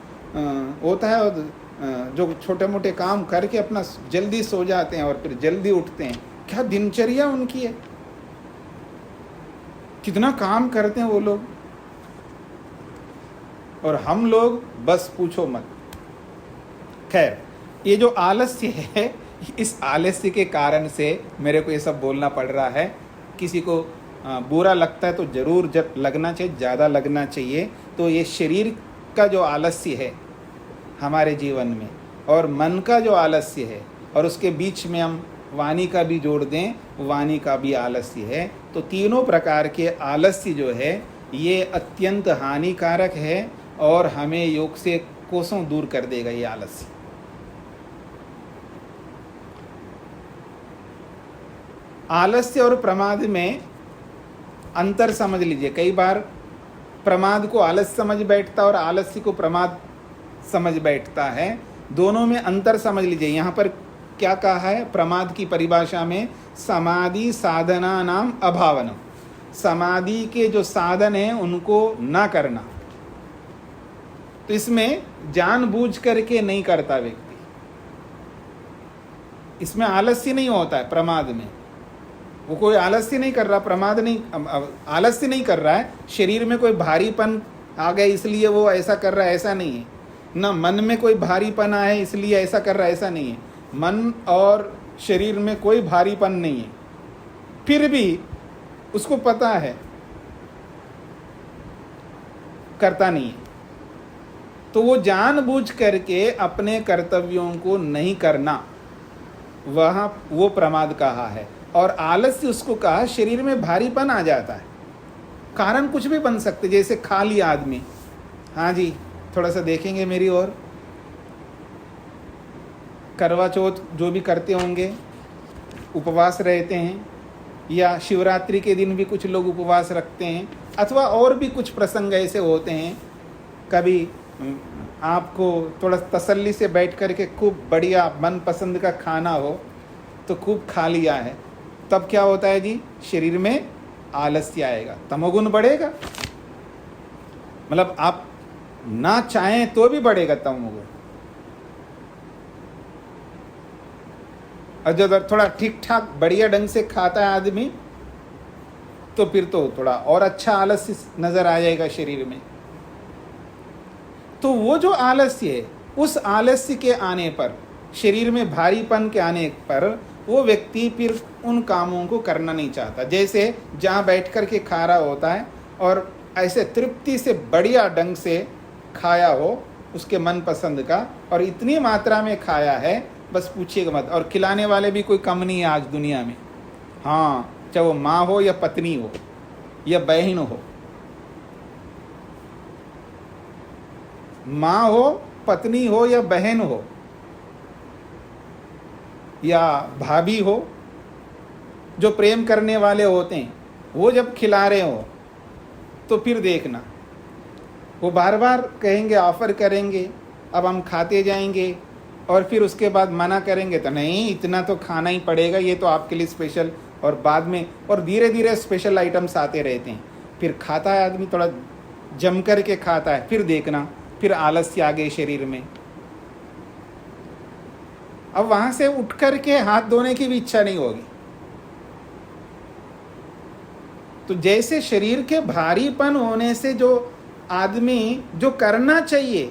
होता है, जो छोटे मोटे काम करके अपना जल्दी सो जाते हैं और फिर जल्दी उठते हैं। क्या दिनचर्या उनकी है, कितना काम करते हैं वो लोग। और हम लोग बस पूछो मत। खैर, ये जो आलस्य है, इस आलस्य के कारण से मेरे को ये सब बोलना पड़ रहा है। किसी को बुरा लगता है तो ज़रूर जब लगना चाहिए, ज़्यादा लगना चाहिए। तो ये शरीर का जो आलस्य है हमारे जीवन में, और मन का जो आलस्य है, और उसके बीच में हम वाणी का भी जोड़ दें, वाणी का भी आलस्य है, तो तीनों प्रकार के आलस्य जो है ये अत्यंत हानिकारक है, और हमें योग से कोसों दूर कर देगा ये आलस्य। आलस्य और प्रमाद में अंतर समझ लीजिए। कई बार प्रमाद को आलस्य समझ बैठता और आलस्य को प्रमाद समझ बैठता है, दोनों में अंतर समझ लीजिए। यहाँ पर क्या कहा है प्रमाद की परिभाषा में? समाधि साधना नाम अभावनम, समाधि के जो साधन हैं उनको ना करना। तो इसमें जानबूझ करके नहीं करता व्यक्ति, इसमें आलस्य नहीं होता है। प्रमाद में वो कोई आलस्य नहीं कर रहा, प्रमाद नहीं, आलस्य नहीं कर रहा है। शरीर में कोई भारीपन आ गया इसलिए वो ऐसा कर रहा है, ऐसा नहीं है। ना मन में कोई भारीपन आया है इसलिए ऐसा कर रहा है, ऐसा नहीं है। मन और शरीर में कोई भारीपन नहीं है, फिर भी उसको पता है, करता नहीं है। तो वो जानबूझ करके अपने कर्तव्यों को नहीं करना, वहाँ वो प्रमाद कहा है। और आलस्य उसको कहा शरीर में भारीपन आ जाता है, कारण कुछ भी बन सकते, जैसे खा लिया आदमी, हाँ जी थोड़ा सा देखेंगे मेरी ओर, करवा चौथ जो भी करते होंगे उपवास रहते हैं, या शिवरात्रि के दिन भी कुछ लोग उपवास रखते हैं, अथवा और भी कुछ प्रसंग ऐसे होते हैं। कभी आपको थोड़ा तसल्ली से बैठ कर के खूब बढ़िया मनपसंद का खाना हो तो खूब खा लिया है, तब क्या होता है जी, शरीर में आलस्य आएगा, तमोगुण बढ़ेगा। मतलब आप ना चाहें तो भी बढ़ेगा तमोगुण, और जब थोड़ा ठीक ठाक बढ़िया ढंग से खाता है आदमी तो फिर तो थोड़ा और अच्छा आलस्य नजर आ जाएगा शरीर में। तो वो जो आलस्य है, उस आलस्य के आने पर, शरीर में भारीपन के आने पर वो व्यक्ति फिर उन कामों को करना नहीं चाहता। जैसे जहाँ बैठ कर के खा रहा होता है और ऐसे तृप्ति से बढ़िया ढंग से खाया हो उसके मन पसंद का, और इतनी मात्रा में खाया है बस पूछिएगा मत। और खिलाने वाले भी कोई कम नहीं है आज दुनिया में। हाँ, चाहे वो माँ हो या पत्नी हो या बहन हो, माँ हो, पत्नी हो या बहन हो या भाभी हो, जो प्रेम करने वाले होते हैं, वो जब खिला रहे हो तो फिर देखना वो बार बार कहेंगे, ऑफर करेंगे, अब हम खाते जाएंगे, और फिर उसके बाद मना करेंगे तो नहीं इतना तो खाना ही पड़ेगा, ये तो आपके लिए स्पेशल, और बाद में और धीरे धीरे स्पेशल आइटम्स आते रहते हैं। फिर खाता है आदमी, थोड़ा जम कर के खाता है, फिर देखना फिर आलस्य आ गए शरीर में। अब वहां से उठ कर के हाथ धोने की भी इच्छा नहीं होगी। तो जैसे शरीर के भारीपन होने से जो आदमी जो करना चाहिए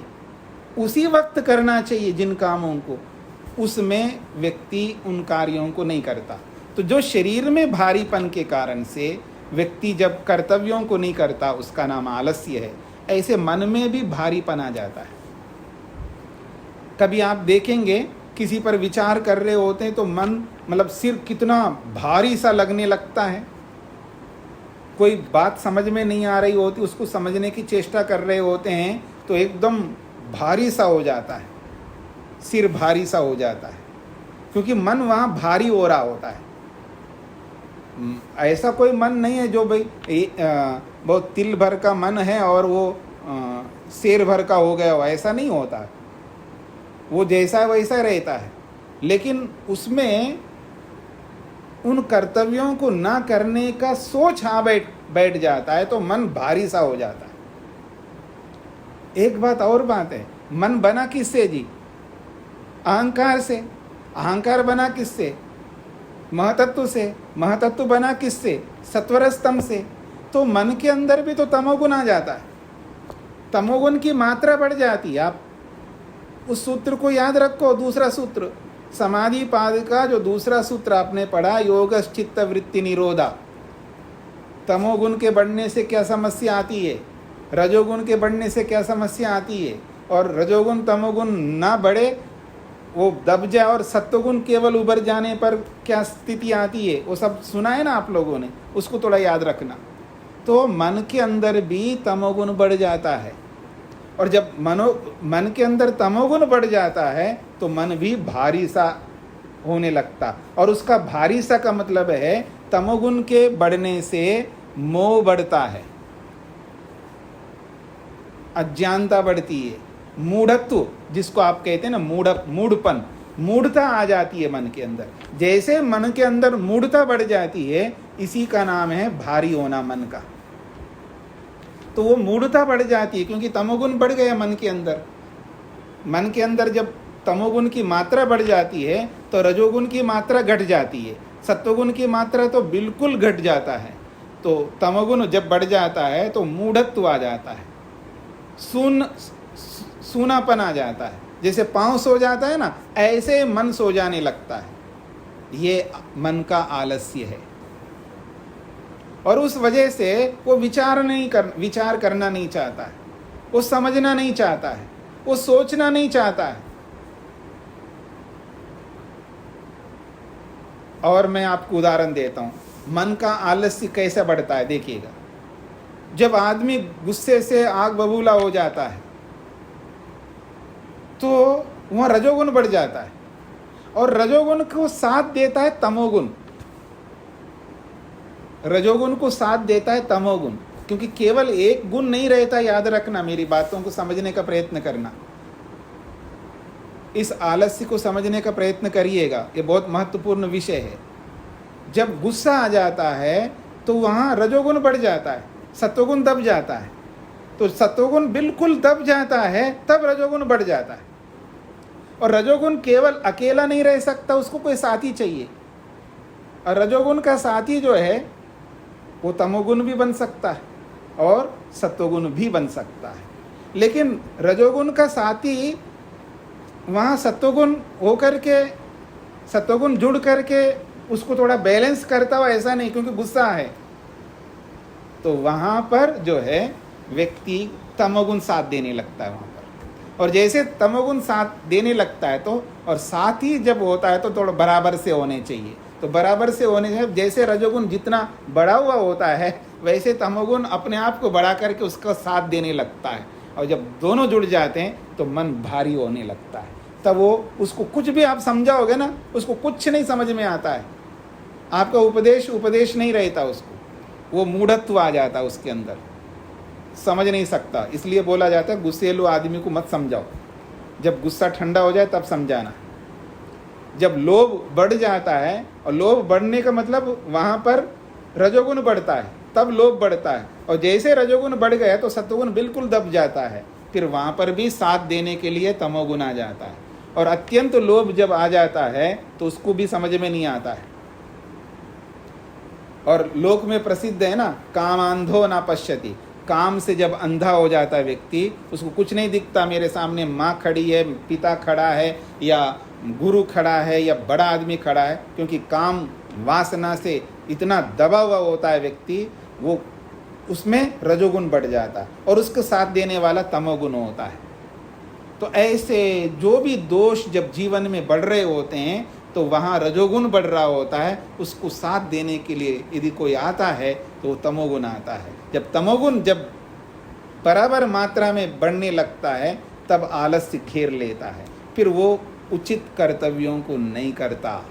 उसी वक्त करना चाहिए जिन कामों को, उसमें व्यक्ति उन कार्यों को नहीं करता। तो जो शरीर में भारीपन के कारण से व्यक्ति जब कर्तव्यों को नहीं करता उसका नाम आलस्य है। ऐसे मन में भी भारीपन आ जाता है। कभी आप देखेंगे किसी पर विचार कर रहे होते हैं तो मन, मतलब सिर कितना भारी सा लगने लगता है। कोई बात समझ में नहीं आ रही होती, उसको समझने की चेष्टा कर रहे होते हैं तो एकदम भारी सा हो जाता है, सिर भारी सा हो जाता है, क्योंकि मन वहाँ भारी हो रहा होता है। ऐसा कोई मन नहीं है जो भाई बहुत तिल भर का मन है और वो शेर भर का हो गया हो, ऐसा नहीं होता। वो जैसा है वैसा रहता है, लेकिन उसमें उन कर्तव्यों को ना करने का सोच बैठ जाता है तो मन भारी सा हो जाता है। एक बात और बात है, मन बना किससे जी? अहंकार से। अहंकार बना किससे? महतत्व से। महतत्व बना किससे? सत्वर स्तंभ से। तो मन के अंदर भी तो तमोगुण आ जाता है, तमोगुण की मात्रा बढ़ जाती है। आप उस सूत्र को याद रखो, दूसरा सूत्र समाधि पाद का जो दूसरा सूत्र आपने पढ़ा, योगश्चित्त वृत्ति निरोधा। तमोगुण के बढ़ने से क्या समस्या आती है, रजोगुण के बढ़ने से क्या समस्या आती है, और रजोगुण तमोगुण ना बढ़े, वो दब जाए और सत्वगुण केवल उभर जाने पर क्या स्थिति आती है, वो सब सुना है ना आप लोगों ने, उसको थोड़ा याद रखना। तो मन के अंदर भी तमोगुण बढ़ जाता है, और जब मन के अंदर तमोगुण बढ़ जाता है तो मन भी भारी सा होने लगता। और उसका भारी सा का मतलब है तमोगुण के बढ़ने से मोह बढ़ता है, अज्ञानता बढ़ती है, मूढ़त्व जिसको आप कहते हैं ना, मूढ़पन, मूढ़ता आ जाती है मन के अंदर। जैसे मन के अंदर मूढ़ता बढ़ जाती है, इसी का नाम है भारी होना मन का। तो वो मूढ़ता बढ़ जाती है क्योंकि तमोगुण बढ़ गया मन के अंदर। मन के अंदर जब तमोगुण की मात्रा बढ़ जाती है तो रजोगुण की मात्रा घट जाती है, सत्वगुण की मात्रा तो बिल्कुल घट जाता है। तो तमोगुण जब बढ़ जाता है तो मूढ़त्व आ जाता है, सूनापन आ जाता है। जैसे पाँव सो जाता है ना, ऐसे मन सो जाने लगता है। ये मन का आलस्य है, और उस वजह से वो विचार करना नहीं चाहता है, वो समझना नहीं चाहता है, वो सोचना नहीं चाहता है। और मैं आपको उदाहरण देता हूँ, मन का आलस्य कैसे बढ़ता है देखिएगा। जब आदमी गुस्से से आग बबूला हो जाता है तो वहाँ रजोगुण बढ़ जाता है, और रजोगुण को साथ देता है तमोगुण। रजोगुण को साथ देता है तमोगुण, क्योंकि केवल एक गुण नहीं रहता। याद रखना, मेरी बातों को समझने का प्रयत्न करना, इस आलस्य को समझने का प्रयत्न करिएगा, ये बहुत महत्वपूर्ण विषय है। जब गुस्सा आ जाता है तो वहाँ रजोगुण बढ़ जाता है, सत्वगुण दब जाता है। तो सत्वगुण बिल्कुल दब जाता है तब रजोगुण बढ़ जाता है। और रजोगुण केवल अकेला नहीं रह सकता, उसको कोई साथी चाहिए। और रजोगुण का साथी जो है वो तमोगुण भी बन सकता है और सत्वगुण भी बन सकता है। लेकिन रजोगुण का साथी वहाँ सत्वगुण होकर के, सत्वगुण जुड़ करके उसको थोड़ा बैलेंस करता हुआ ऐसा नहीं, क्योंकि गुस्सा है तो वहाँ पर जो है व्यक्ति तमोगुण साथ देने लगता है वहाँ पर। और जैसे तमोगुण साथ देने लगता है तो, और साथ ही जब होता है तो थोड़ा बराबर से होने चाहिए। तो बराबर से होने चाहिए, जैसे रजोगुण जितना बढ़ा हुआ होता है वैसे तमोगुण अपने आप को बढ़ा करके उसका साथ देने लगता है। और जब दोनों जुड़ जाते हैं तो मन भारी होने लगता है। तब वो उसको कुछ भी आप समझाओगे ना, उसको कुछ नहीं समझ में आता है। आपका उपदेश नहीं रहता उसको, वो मूढ़त्व आ जाता है उसके अंदर, समझ नहीं सकता। इसलिए बोला जाता है गुस्सेलू आदमी को मत समझाओ, जब गुस्सा ठंडा हो जाए तब समझाना। जब लोभ बढ़ जाता है, और लोभ बढ़ने का मतलब वहाँ पर रजोगुण बढ़ता है, तब लोभ बढ़ता है। और जैसे रजोगुण बढ़ गया तो सत्वगुण बिल्कुल दब जाता है, फिर वहाँ पर भी साथ देने के लिए तमोगुण आ जाता है। और अत्यंत लोभ जब आ जाता है तो उसको भी समझ में नहीं आता है। और लोक में प्रसिद्ध है ना, काम अंधो ना पश्यति। काम से जब अंधा हो जाता है व्यक्ति, उसको कुछ नहीं दिखता, मेरे सामने माँ खड़ी है, पिता खड़ा है, या गुरु खड़ा है, या बड़ा आदमी खड़ा है, क्योंकि काम वासना से इतना दबा हुआ होता है व्यक्ति, वो उसमें रजोगुण बढ़ जाता है और उसके साथ देने वाला तमोगुण होता है। तो ऐसे जो भी दोष जब जीवन में बढ़ रहे होते हैं तो वहाँ रजोगुण बढ़ रहा होता है, उसको साथ देने के लिए यदि कोई आता है तो तमोगुण आता है। जब तमोगुण जब बराबर मात्रा में बढ़ने लगता है तब आलस्य घेर लेता है, फिर वो उचित कर्तव्यों को नहीं करता।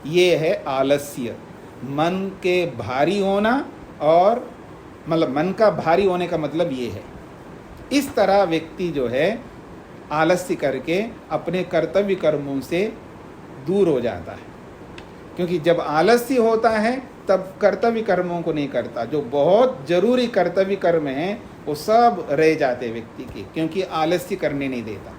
ये है आलस्य, मन के भारी होना। और मतलब मन का भारी होने का मतलब ये है, इस तरह व्यक्ति जो है आलस्य करके अपने कर्तव्य कर्मों से दूर हो जाता है। क्योंकि जब आलस्य होता है तब कर्तव्य कर्मों को नहीं करता, जो बहुत जरूरी कर्तव्य कर्म हैं वो सब रह जाते व्यक्ति के, क्योंकि आलस्य करने नहीं देता।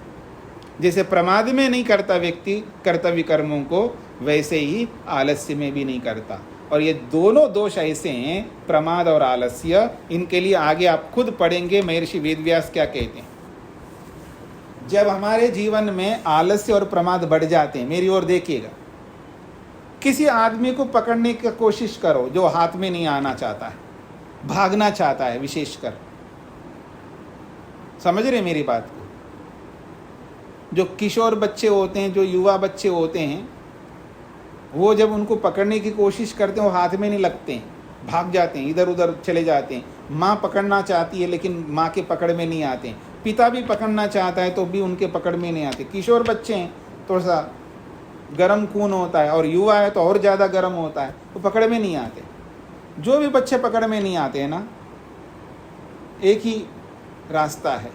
जैसे प्रमाद में नहीं करता व्यक्ति कर्तव्य कर्मों को, वैसे ही आलस्य में भी नहीं करता। और ये दोनों दोष ऐसे हैं, प्रमाद और आलस्य, इनके लिए आगे आप खुद पढ़ेंगे महर्षि वेदव्यास क्या कहते हैं। जब हमारे जीवन में आलस्य और प्रमाद बढ़ जाते हैं, मेरी ओर देखिएगा, किसी आदमी को पकड़ने की कोशिश करो जो हाथ में नहीं आना चाहता है, भागना चाहता है, विशेषकर, समझ रहे मेरी बात को। जो किशोर बच्चे होते हैं, जो युवा बच्चे होते हैं, वो जब उनको पकड़ने की कोशिश करते हैं वो हाथ में नहीं लगते हैं, भाग जाते हैं, इधर उधर चले जाते हैं। माँ पकड़ना चाहती है लेकिन माँ के पकड़ में नहीं आते हैं, पिता भी पकड़ना चाहता है तो भी उनके पकड़ में नहीं आते। किशोर बच्चे हैं, थोड़ा सा गर्म खून होता है, और युवा है तो और ज़्यादा गर्म होता है, तो पकड़ में नहीं आते। जो भी बच्चे पकड़ में नहीं आते हैं ना, एक ही रास्ता है,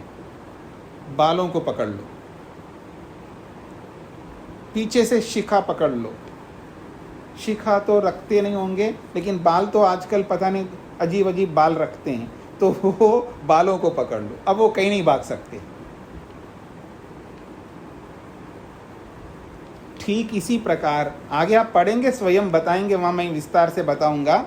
बालों को पकड़ लो, पीछे से शिखा पकड़ लो। शिखा तो रखते नहीं होंगे, लेकिन बाल तो आजकल पता नहीं अजीब अजीब बाल रखते हैं, तो वो बालों को पकड़ लो, अब वो कहीं नहीं भाग सकते। ठीक इसी प्रकार आगे आप पढ़ेंगे, स्वयं बताएंगे, वहाँ मैं विस्तार से बताऊंगा।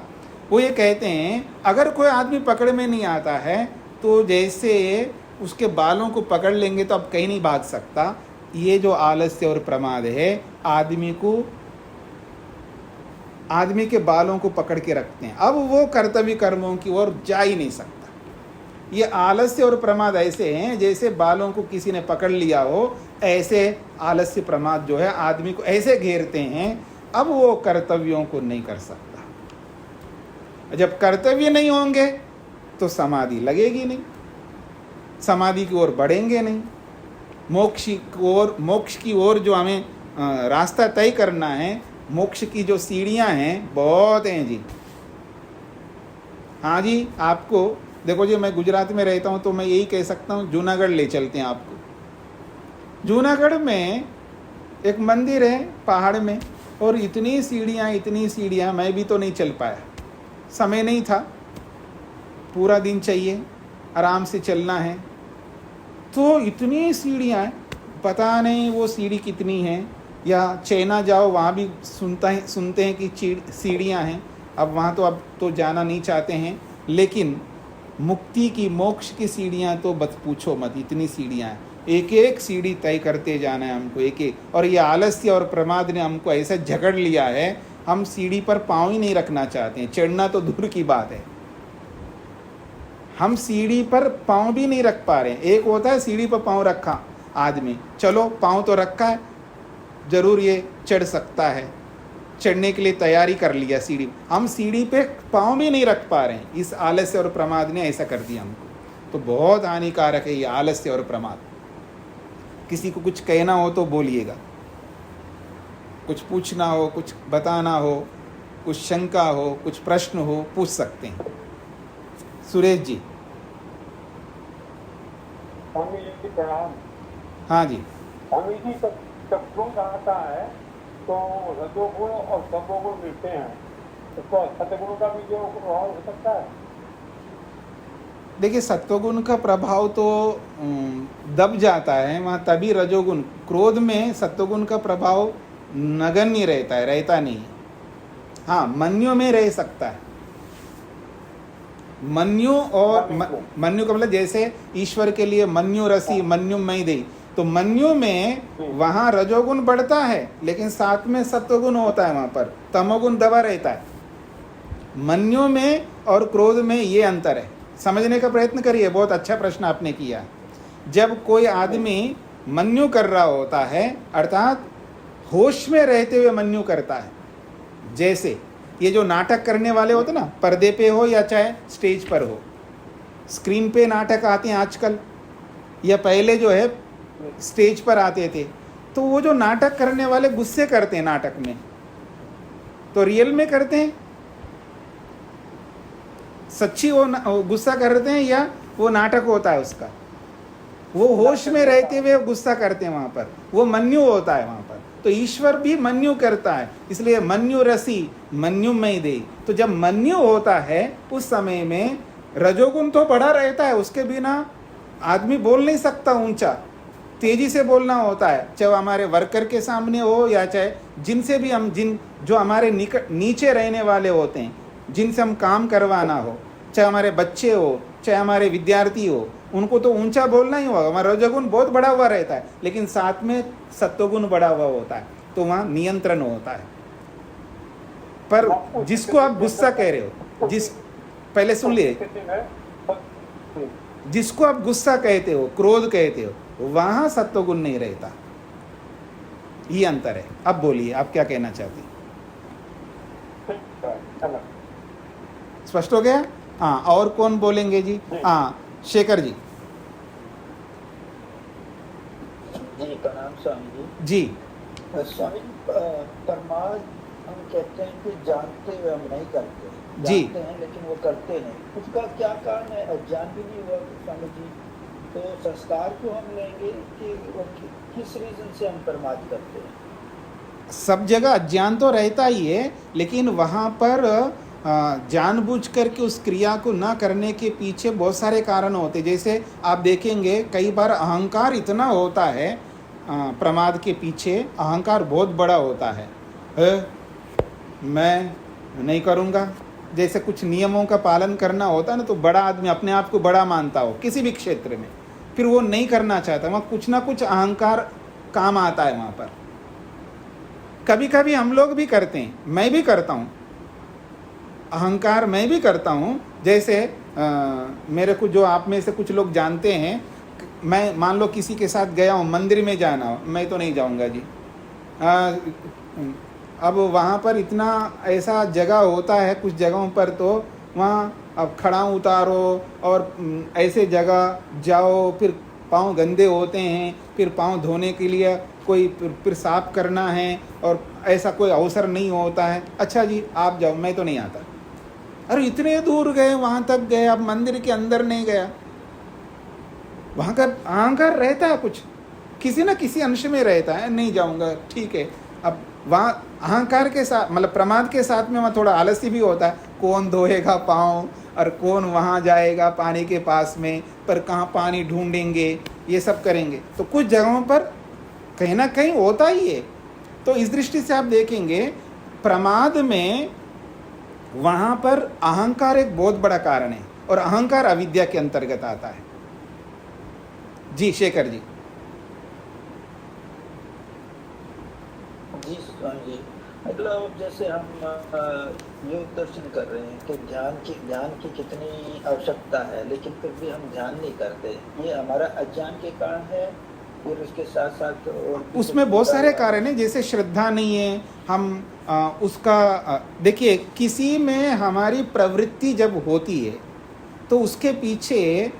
वो ये कहते हैं अगर कोई आदमी पकड़ में नहीं आता है तो जैसे उसके बालों को पकड़ लेंगे तो अब कहीं नहीं भाग सकता। ये जो आलस्य और प्रमाद है आदमी के बालों को पकड़ के रखते हैं, अब वो कर्तव्य कर्मों की ओर जा ही नहीं सकता। ये आलस्य और प्रमाद ऐसे हैं जैसे बालों को किसी ने पकड़ लिया हो, ऐसे आलस्य प्रमाद जो है आदमी को ऐसे घेरते हैं, अब वो कर्तव्यों को नहीं कर सकता। जब कर्तव्य नहीं होंगे तो समाधि लगेगी नहीं, समाधि की ओर बढ़ेंगे नहीं। मोक्ष की ओर जो हमें रास्ता तय करना है, मोक्ष की जो सीढ़ियां हैं बहुत हैं जी। हाँ जी, आपको देखो जी, मैं गुजरात में रहता हूँ तो मैं यही कह सकता हूँ, जूनागढ़ ले चलते हैं आपको। जूनागढ़ में एक मंदिर है पहाड़ में, और इतनी सीढ़ियाँ, मैं भी तो नहीं चल पाया, समय नहीं था, पूरा दिन चाहिए, आराम से चलना है, तो इतनी सीढ़ियाँ, पता नहीं वो सीढ़ी कितनी है, या चाइना जाओ वहाँ भी सुनते हैं कि सीढ़ियाँ हैं। अब वहाँ तो अब तो जाना नहीं चाहते हैं, लेकिन मुक्ति की, मोक्ष की सीढ़ियाँ तो बस पूछो मत, इतनी सीढ़ियाँ हैं। एक एक सीढ़ी तय करते जाना है हमको, एक एक। और ये आलस्य और प्रमाद ने हमको ऐसा जकड़ लिया है, हम सीढ़ी पर पाँव ही नहीं रखना चाहते हैं, चढ़ना तो दूर की बात है। हम सीढ़ी पर पाँव भी नहीं रख पा रहे हैं। एक होता है सीढ़ी पर पाँव रखा आदमी, चलो पाँव तो रखा है, जरूर ये चढ़ सकता है, चढ़ने के लिए तैयारी कर लिया सीढ़ी। हम सीढ़ी पे पाँव भी नहीं रख पा रहे हैं। इस आलस्य और प्रमाद ने ऐसा कर दिया हमको। तो बहुत हानिकारक है ये आलस्य और प्रमाद। किसी को कुछ कहना हो तो बोलिएगा, कुछ पूछना हो, कुछ बताना हो, कुछ शंका हो, कुछ प्रश्न हो, पूछ सकते हैं। सुरेश जी। स्वामी जी प्रणाम। हाँ जी। स्वामी जी, जब क्रोध आता है तो रजोगुण और तमोगुण मिलते हैं, तो सतगुण का भी जो प्रभाव हो सकता है? देखिए, सत्वगुण का प्रभाव तो दब जाता है वहाँ, तभी रजोगुण। क्रोध में सत्वगुण का प्रभाव नगण्य रहता है, रहता नहीं है। हाँ, मन्यु में रह सकता है। मन्यु और मन्यु का मतलब जैसे ईश्वर के लिए मन्यु रसी मन्यु मई दे, तो मन्यु में वहाँ रजोगुण बढ़ता है, लेकिन साथ में सत्वगुण होता है, वहाँ पर तमोगुण दबा रहता है। मन्यु में और क्रोध में ये अंतर है, समझने का प्रयत्न करिए। बहुत अच्छा प्रश्न आपने किया। जब कोई आदमी मन्यु कर रहा होता है, अर्थात होश में रहते हुए मन्यु करता है, जैसे ये जो नाटक करने वाले होते ना, पर्दे पे हो या चाहे स्टेज पर हो, स्क्रीन पे नाटक आते हैं आजकल, या पहले जो है स्टेज पर आते थे, तो वो जो नाटक करने वाले गुस्से करते हैं नाटक में, तो रियल में करते हैं, सच्ची वो गुस्सा करते हैं या वो नाटक होता है उसका? वो होश में रहते हुए गुस्सा करते हैं, वहाँ पर वो मन्यु होता है वहाँ पर। तो ईश्वर भी मन्यु करता है, इसलिए मन्यु रसी मन्यु मई दे। तो जब मन्यु होता है उस समय में रजोगुण तो बढ़ा रहता है, उसके बिना आदमी बोल नहीं सकता ऊंचा, तेजी से बोलना होता है, चाहे हमारे वर्कर के सामने हो या चाहे जिनसे भी हम, जो हमारे नीचे रहने वाले होते हैं, जिनसे हम काम करवाना हो, चाहे हमारे बच्चे हो, चाहे हमारे विद्यार्थी हो, उनको तो ऊंचा बोलना ही होगा। हमारा रजोगुण बहुत बढ़ा हुआ रहता है, लेकिन साथ में सत्वगुण बढ़ा हुआ होता है, तो वहाँ नियंत्रण होता है। पर जिसको आप गुस्सा कह रहे हो, पहले सुन लिए, जिसको आप गुस्सा कहते हो, क्रोध कहते हो, वहाँ सत्वगुण नहीं रहता। ये अंतर है। अब बोलिए, आप क्या कहना चाहते हैं? स्पष्ट हो गया? हाँ, और कौन बोलेंगे जी? हाँ, शेखर जी। जी प्रणाम स्वामी जी। स्वामी, परमाद हम कहते हैं कि जानते हुए हम नहीं करते, जानते हैं लेकिन वो करते नहीं। उसका क्या कारण है? अज्ञान भी नहीं हुआ स्वामी जी? तो संस्कार क्यों हम लेंगे कि वो किस रीजन से हम परमाद करते हैं? सब जगह अज्ञान तो रहता ही है, लेकिन वहाँ पर जानबूझ करके उस क्रिया को ना करने के पीछे बहुत सारे कारण होते। जैसे आप देखेंगे कई बार अहंकार इतना होता है, प्रमाद के पीछे अहंकार बहुत बड़ा होता है। मैं नहीं करूँगा, जैसे कुछ नियमों का पालन करना होता है ना, तो बड़ा आदमी अपने आप को बड़ा मानता हो किसी भी क्षेत्र में, फिर वो नहीं करना चाहता, वहाँ कुछ ना कुछ अहंकार काम आता है वहाँ पर। कभी कभी हम लोग भी करते हैं, मैं भी करता हूँ, अहंकार मैं भी करता हूँ। जैसे मेरे को, जो आप में से कुछ लोग जानते हैं, मैं मान लो किसी के साथ गया हूँ, मंदिर में जाना हो, मैं तो नहीं जाऊँगा जी। अब वहाँ पर इतना ऐसा जगह होता है, कुछ जगहों पर तो वहाँ अब खड़ा उतारो और ऐसे जगह जाओ, फिर पाँव गंदे होते हैं, फिर पाँव धोने के लिए कोई फिर साफ करना है, और ऐसा कोई अवसर नहीं होता है। अच्छा जी आप जाओ, मैं तो नहीं आता। अरे इतने दूर गए, वहाँ तक गए, अब मंदिर के अंदर नहीं गया। वहाँ का अहंकार रहता है, कुछ किसी न किसी अंश में रहता है, नहीं जाऊँगा, ठीक है। अब वहाँ अहंकार के साथ, मतलब प्रमाद के साथ में वहाँ थोड़ा आलसी भी होता है। कौन धोएगा पाँव, और कौन वहाँ जाएगा पानी के पास में, पर कहाँ पानी ढूंढेंगे, ये सब करेंगे। तो कुछ जगहों पर कहीं ना कहीं होता ही है। तो इस दृष्टि से आप देखेंगे प्रमाद में वहां पर अहंकार एक बहुत बड़ा कारण है, और अहंकार अविद्या के अंतर्गत आता है। जी शेखर जी। जी स्वामी जी, मतलब जैसे हम योग दर्शन कर रहे हैं कि ध्यान की कितनी आवश्यकता है, लेकिन फिर भी हम ध्यान नहीं करते। ये हमारा अज्ञान के कारण है, फिर उसके साथ साथ और उसमें बहुत सारे कारण हैं, जैसे श्रद्धा नहीं है, हम उसका देखिए किसी में हमारी प्रवृत्ति जब होती है तो उसके पीछे,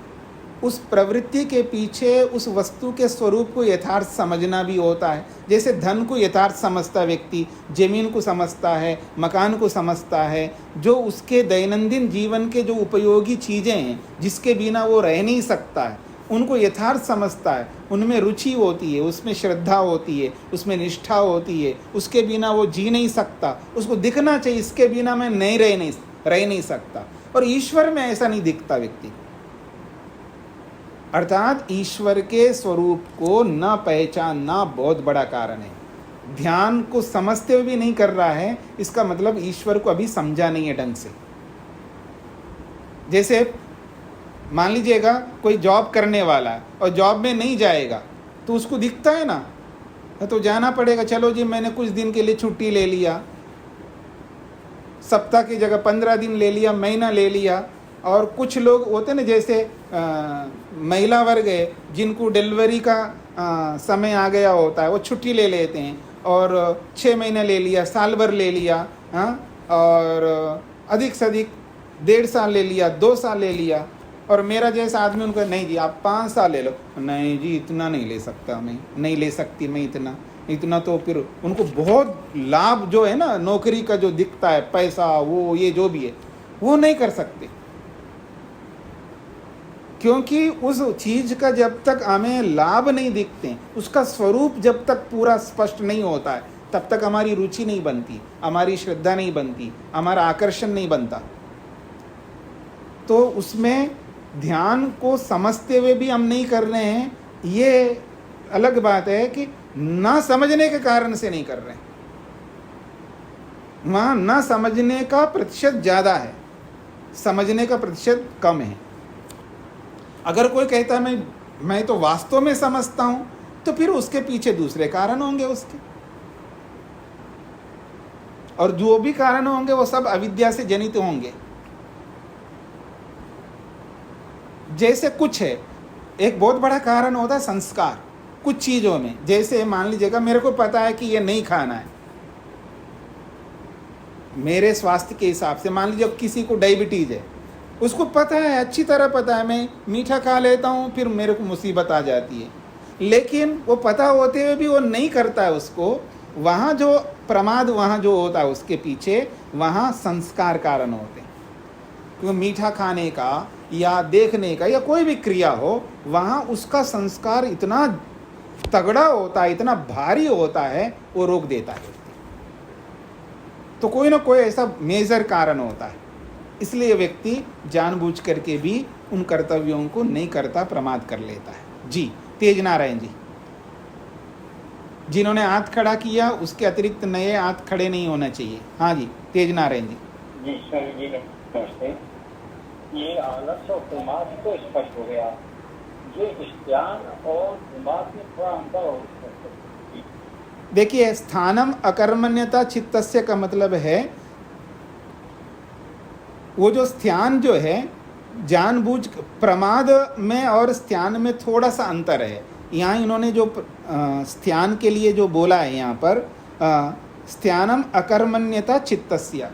उस प्रवृत्ति के पीछे उस वस्तु के स्वरूप को यथार्थ समझना भी होता है। जैसे धन को यथार्थ समझता व्यक्ति जमीन को समझता है, मकान को समझता है, जो उसके दैनंदिन जीवन के जो उपयोगी चीज़ें हैं जिसके बिना वो रह नहीं सकता है, उनको यथार्थ समझता है, उनमें रुचि होती है, उसमें श्रद्धा होती है, उसमें निष्ठा होती है, उसके बिना वो जी नहीं सकता, उसको दिखना चाहिए इसके बिना मैं नहीं रह नहीं सकता। और ईश्वर में ऐसा नहीं दिखता व्यक्ति, अर्थात ईश्वर के स्वरूप को न पहचानना बहुत बड़ा कारण है। ध्यान को समझते हुए भी नहीं कर रहा है, इसका मतलब ईश्वर को अभी समझा नहीं है ढंग से। जैसे मान लीजिएगा कोई जॉब करने वाला है और जॉब में नहीं जाएगा तो उसको दिखता है ना, तो जाना पड़ेगा। चलो जी मैंने कुछ दिन के लिए छुट्टी ले लिया, सप्ताह की जगह 15 दिन ले लिया, महीना ले लिया। और कुछ लोग होते ना, जैसे महिला वर्ग है जिनको डिलीवरी का समय आ गया होता है, वो छुट्टी ले लेते हैं और 6 महीने ले लिया, साल भर ले लिया, हाँ, और अधिक से अधिक 1.5 साल ले लिया, 2 साल ले लिया। और मेरा जैसा आदमी उनको नहीं जी आप 5 साल ले लो, नहीं जी इतना नहीं ले सकता, मैं नहीं ले सकती, मैं इतना तो फिर उनको बहुत लाभ जो है ना नौकरी का जो दिखता है, पैसा वो ये जो भी है, वो नहीं कर सकते, क्योंकि उस चीज का जब तक हमें लाभ नहीं दिखते, उसका स्वरूप जब तक पूरा स्पष्ट नहीं होता है, तब तक हमारी रुचि नहीं बनती, हमारी श्रद्धा नहीं बनती, हमारा आकर्षण नहीं बनता। तो उसमें ध्यान को समझते हुए भी हम नहीं कर रहे हैं, ये अलग बात है कि ना समझने के कारण से नहीं कर रहे हैं। वहाँ ना समझने का प्रतिशत ज़्यादा है, समझने का प्रतिशत कम है। अगर कोई कहता है मैं तो वास्तव में समझता हूँ, तो फिर उसके पीछे दूसरे कारण होंगे उसके, और जो भी कारण होंगे वो सब अविद्या से जनित होंगे। जैसे कुछ है, एक बहुत बड़ा कारण होता है संस्कार कुछ चीज़ों में। जैसे मान लीजिएगा मेरे को पता है कि ये नहीं खाना है, मेरे स्वास्थ्य के हिसाब से। मान लीजिए किसी को डायबिटीज़ है, उसको पता है, अच्छी तरह पता है, मैं मीठा खा लेता हूँ फिर मेरे को मुसीबत आ जाती है, लेकिन वो पता होते हुए भी वो नहीं करता है उसको। वहाँ जो प्रमाद वहाँ जो होता है उसके पीछे, वहाँ संस्कार कारण होते हैं। क्योंकि मीठा खाने का या देखने का या कोई भी क्रिया हो, वहाँ उसका संस्कार इतना तगड़ा होता है, इतना भारी होता है, वो रोक देता है। तो कोई ना कोई ऐसा मेजर कारण होता है, इसलिए व्यक्ति जानबूझ करके भी उन कर्तव्यों को नहीं करता, प्रमाद कर लेता है। जी तेज नारायण जी, जिन्होंने हाथ खड़ा किया उसके अतिरिक्त नए हाथ खड़े नहीं होना चाहिए। हाँ जी तेज नारायण जी। जी सर जी नमस्ते। ये आलस्य और प्रमाद तो स्पष्ट हो गया, ये ज्ञान और दिमाग में थोड़ा अंतर हो। देखिए स्थानम अकर्मण्यता चित्तस्य का मतलब है, वो जो स्थान जो है जानबूझ, प्रमाद में और स्थान में थोड़ा सा अंतर है। यहाँ इन्होंने जो स्थान के लिए जो बोला है यहाँ पर, स्थानम अकर्मण्यता चित्तस्य,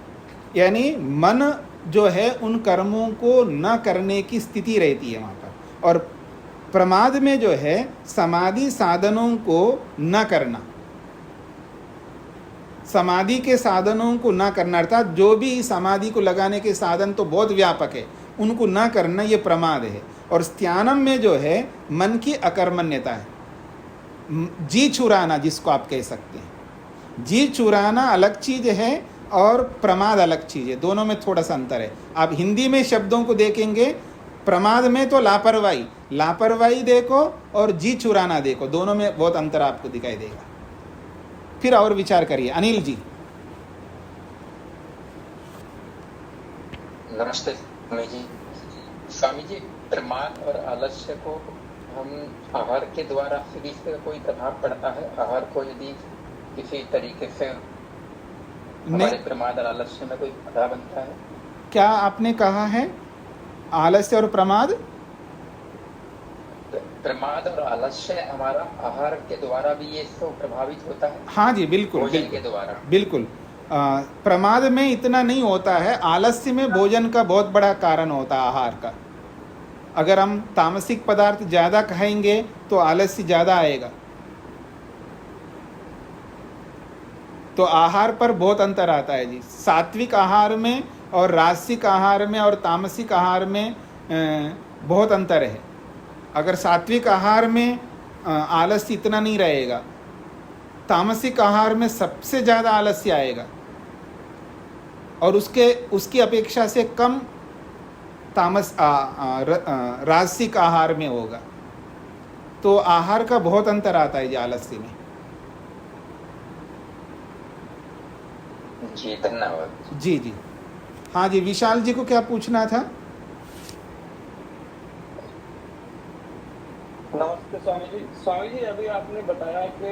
यानी मन जो है उन कर्मों को न करने की स्थिति रहती है वहाँ पर। और प्रमाद में जो है समाधि साधनों को न करना, समाधि के साधनों को न करना, अर्थात जो भी समाधि को लगाने के साधन तो बहुत व्यापक है, उनको न करना, ये प्रमाद है। और स्थानम में जो है मन की अकर्मण्यता है, जी चुराना जिसको आप कह सकते हैं। जी चुराना अलग चीज़ है और प्रमाद अलग चीज़ है, दोनों में थोड़ा सा अंतर है। आप हिंदी में शब्दों को देखेंगे प्रमाद में तो लापरवाही, लापरवाही देखो और जी चुराना देखो, दोनों में बहुत अंतर आपको दिखाई देगा। फिर और विचार करिए। अनिल जी। नमस्ते स्वामी जी। स्वामी जी, प्रमाद और आलस्य को हम आहार के द्वारा फिर इसका कोई प्रभाव पड़ता है? आहार को यदि किसी तरीके से हमारे प्रमाद और आलस्य में कोई बाधा बनता है? क्या आपने कहा है? आलस्य और प्रमाद? प्रमाद और आलस्य हमारा आहार के द्वारा भी ये सब प्रभावित होता है? हाँ जी, बिल्कुल भोजन के द्वारा। बिल्कुल। प्रमाद में इतना नहीं होता है, आलस्य में भोजन का बहुत बड़ा कारण होता है आहार का। अगर हम तामसिक पदार्थ ज़्यादा खाएंगे तो आलस्य ज़्यादा आएगा। तो आहार पर बहुत अंतर आता है जी। सात्विक आहार में और राजसिक आहार में और तामसिक आहार में बहुत अंतर है। अगर सात्विक आहार में आलस्य इतना नहीं रहेगा, तामसिक आहार में सबसे ज़्यादा आलस्य आएगा और उसकी अपेक्षा से कम राजसिक आहार में होगा। तो आहार का बहुत अंतर आता है जी आलस्य में। जी धन्यवाद। जी जी। हाँ जी, विशाल जी को क्या पूछना था? नमस्ते स्वामी जी। स्वामी जी, अभी आपने बताया कि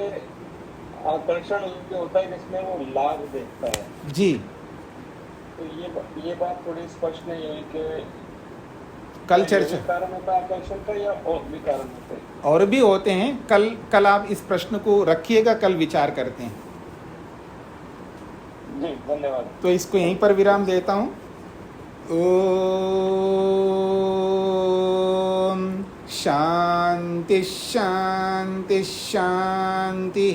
आकर्षण जो होता है जिसमें वो लाभ देखता है जी। तो ये बात थोड़ी स्पष्ट नहीं हुई कि कल चर्चा कारण होता है आकर्षण का या और भी कारण होते हैं? और भी होते हैं। कल आप इस प्रश्न को रखिएगा, कल विचार करते हैं। जी धन्यवाद। तो इसको यहीं पर विराम देता हूँ। ओम शांति शांति शांति।